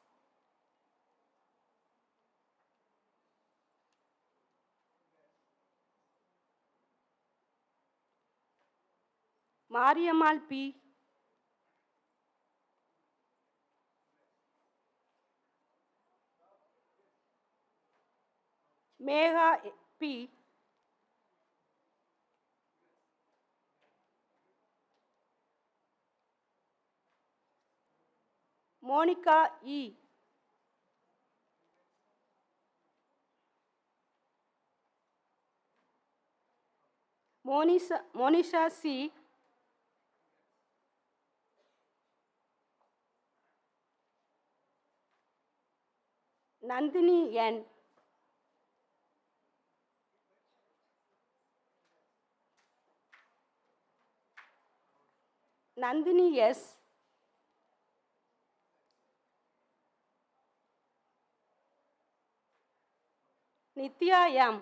Speaker 7: Mariammal P. Megha P. Monica E. Monisha C. Nandini N. Nandini S. Nitya M.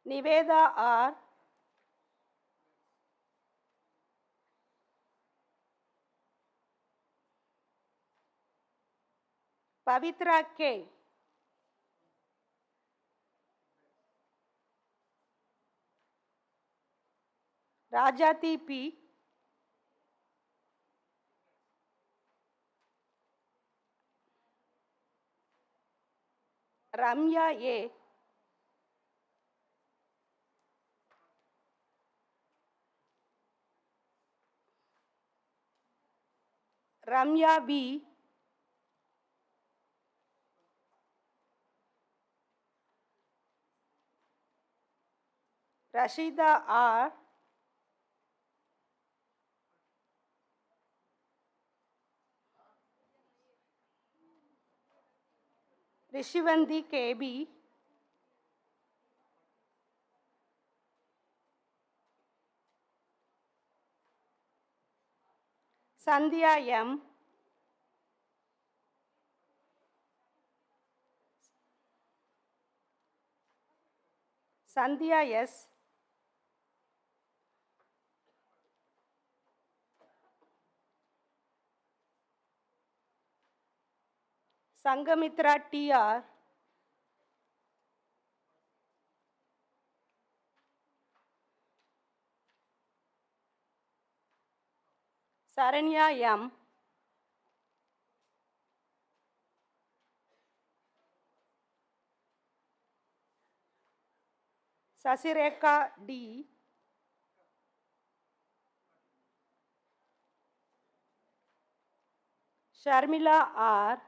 Speaker 7: Niveda R. Pavitra K. Rajati P. Ramya A. Ramya B. Rashida R. Rishivandi KB. Sandhya M. Sandhya S. Sangamitra TR. Saranya M. Sasireka D. Sharmila R.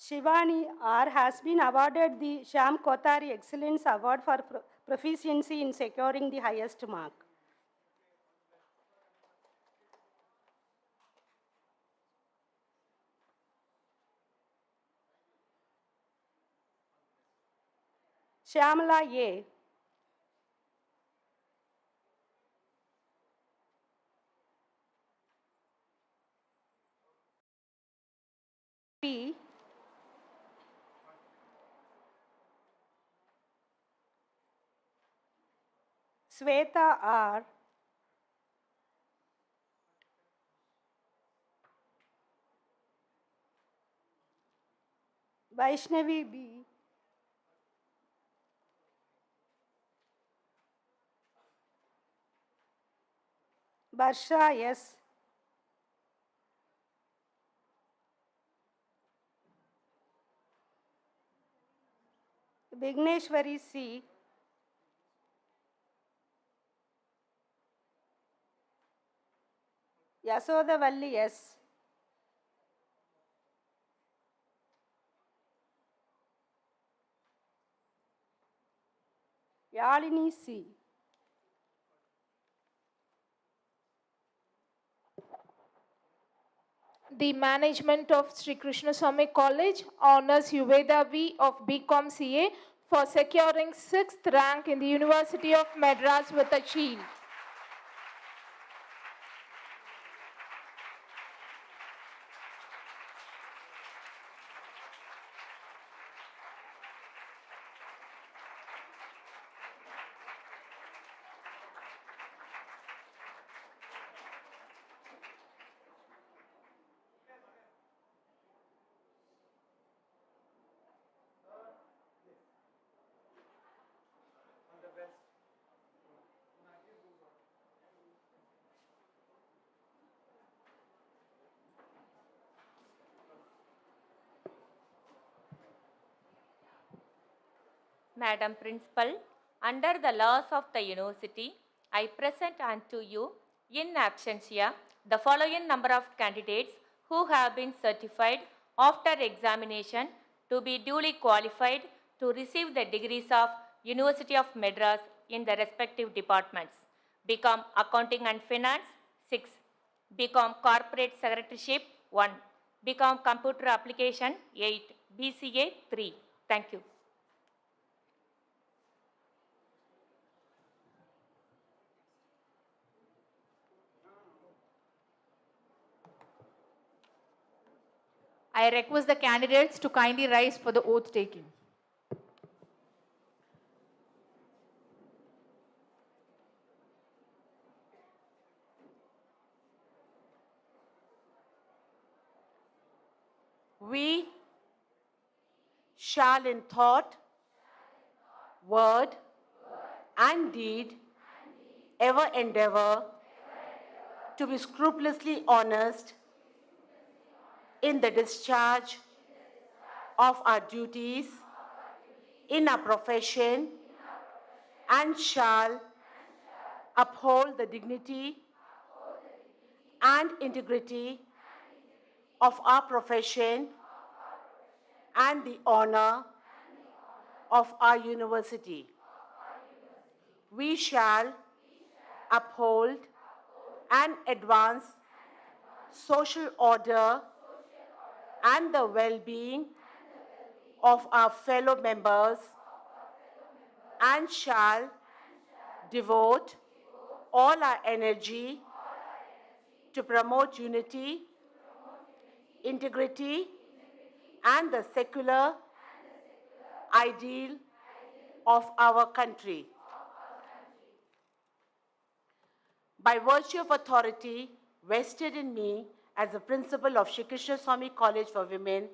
Speaker 7: Shivani R. has been awarded the Shyam Kothari Excellence Award for proficiency in securing the highest mark. Shyamala A. P. Sweta R. Vaishnavi B. Barsha S. Vigneshwari C. Yasodavalli S. Yalini C.
Speaker 1: The management of Sri Krishna Swami College honors Yuveda V of BCom CA for securing 6th rank in the University of Madras with a shield.
Speaker 8: Madam Principal, under the laws of the university, I present unto you In absentia, the following number of candidates who have been certified after examination to be duly qualified to receive the degrees of University of Madras in the respective departments. BCom Accounting and Finance 6, BCom Corporate Secretaryship 1, BCom Computer Application 8, BCA 3. Thank you.
Speaker 9: I request the candidates to kindly rise for the oath taking.
Speaker 4: We shall in thought, word, and deed ever endeavor to be scrupulously honest in the discharge of our duties in our profession and shall uphold the dignity and integrity of our profession and the honor of our university. We shall uphold and advance social order and the well-being of our fellow members and shall devote all our energy to promote unity, integrity, and the secular ideal of our country. By virtue of authority vested in me as a principal of Shri Krishna Swami College for Women,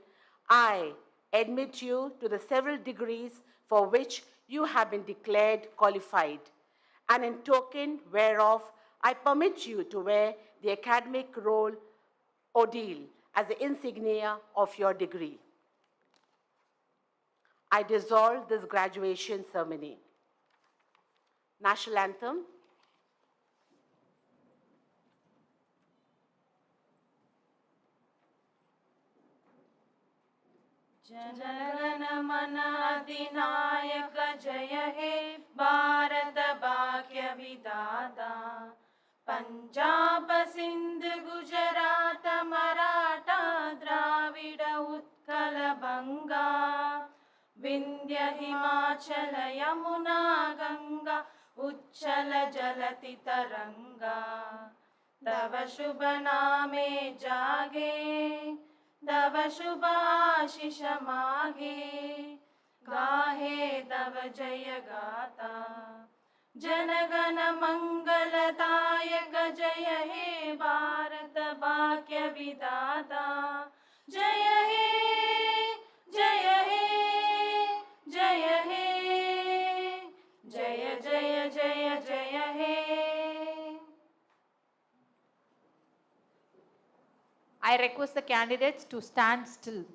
Speaker 4: I admit you to the several degrees for which you have been declared qualified, and in token whereof I permit you to wear the academic roll ordeal as the insignia of your degree. I dissolve this graduation ceremony. National Anthem.
Speaker 10: जनगण मन अधिनायक जय हे भारत भाग्य विधाता पंजाब सिंध गुजरात मराठा द्राविड उत्कल बंगा विंध्य हिमाचल यमुना गंगा उच्चल जलति तरंगा तव शुभ नामे जागे तव शुभ आशीष मागे गाहे तव जय गाता जनगण मंगलदायक जय हे भारत भाग्य विधाता जय हे जय हे जय हे जय जय जय जय हे
Speaker 9: I request the candidates to stand still.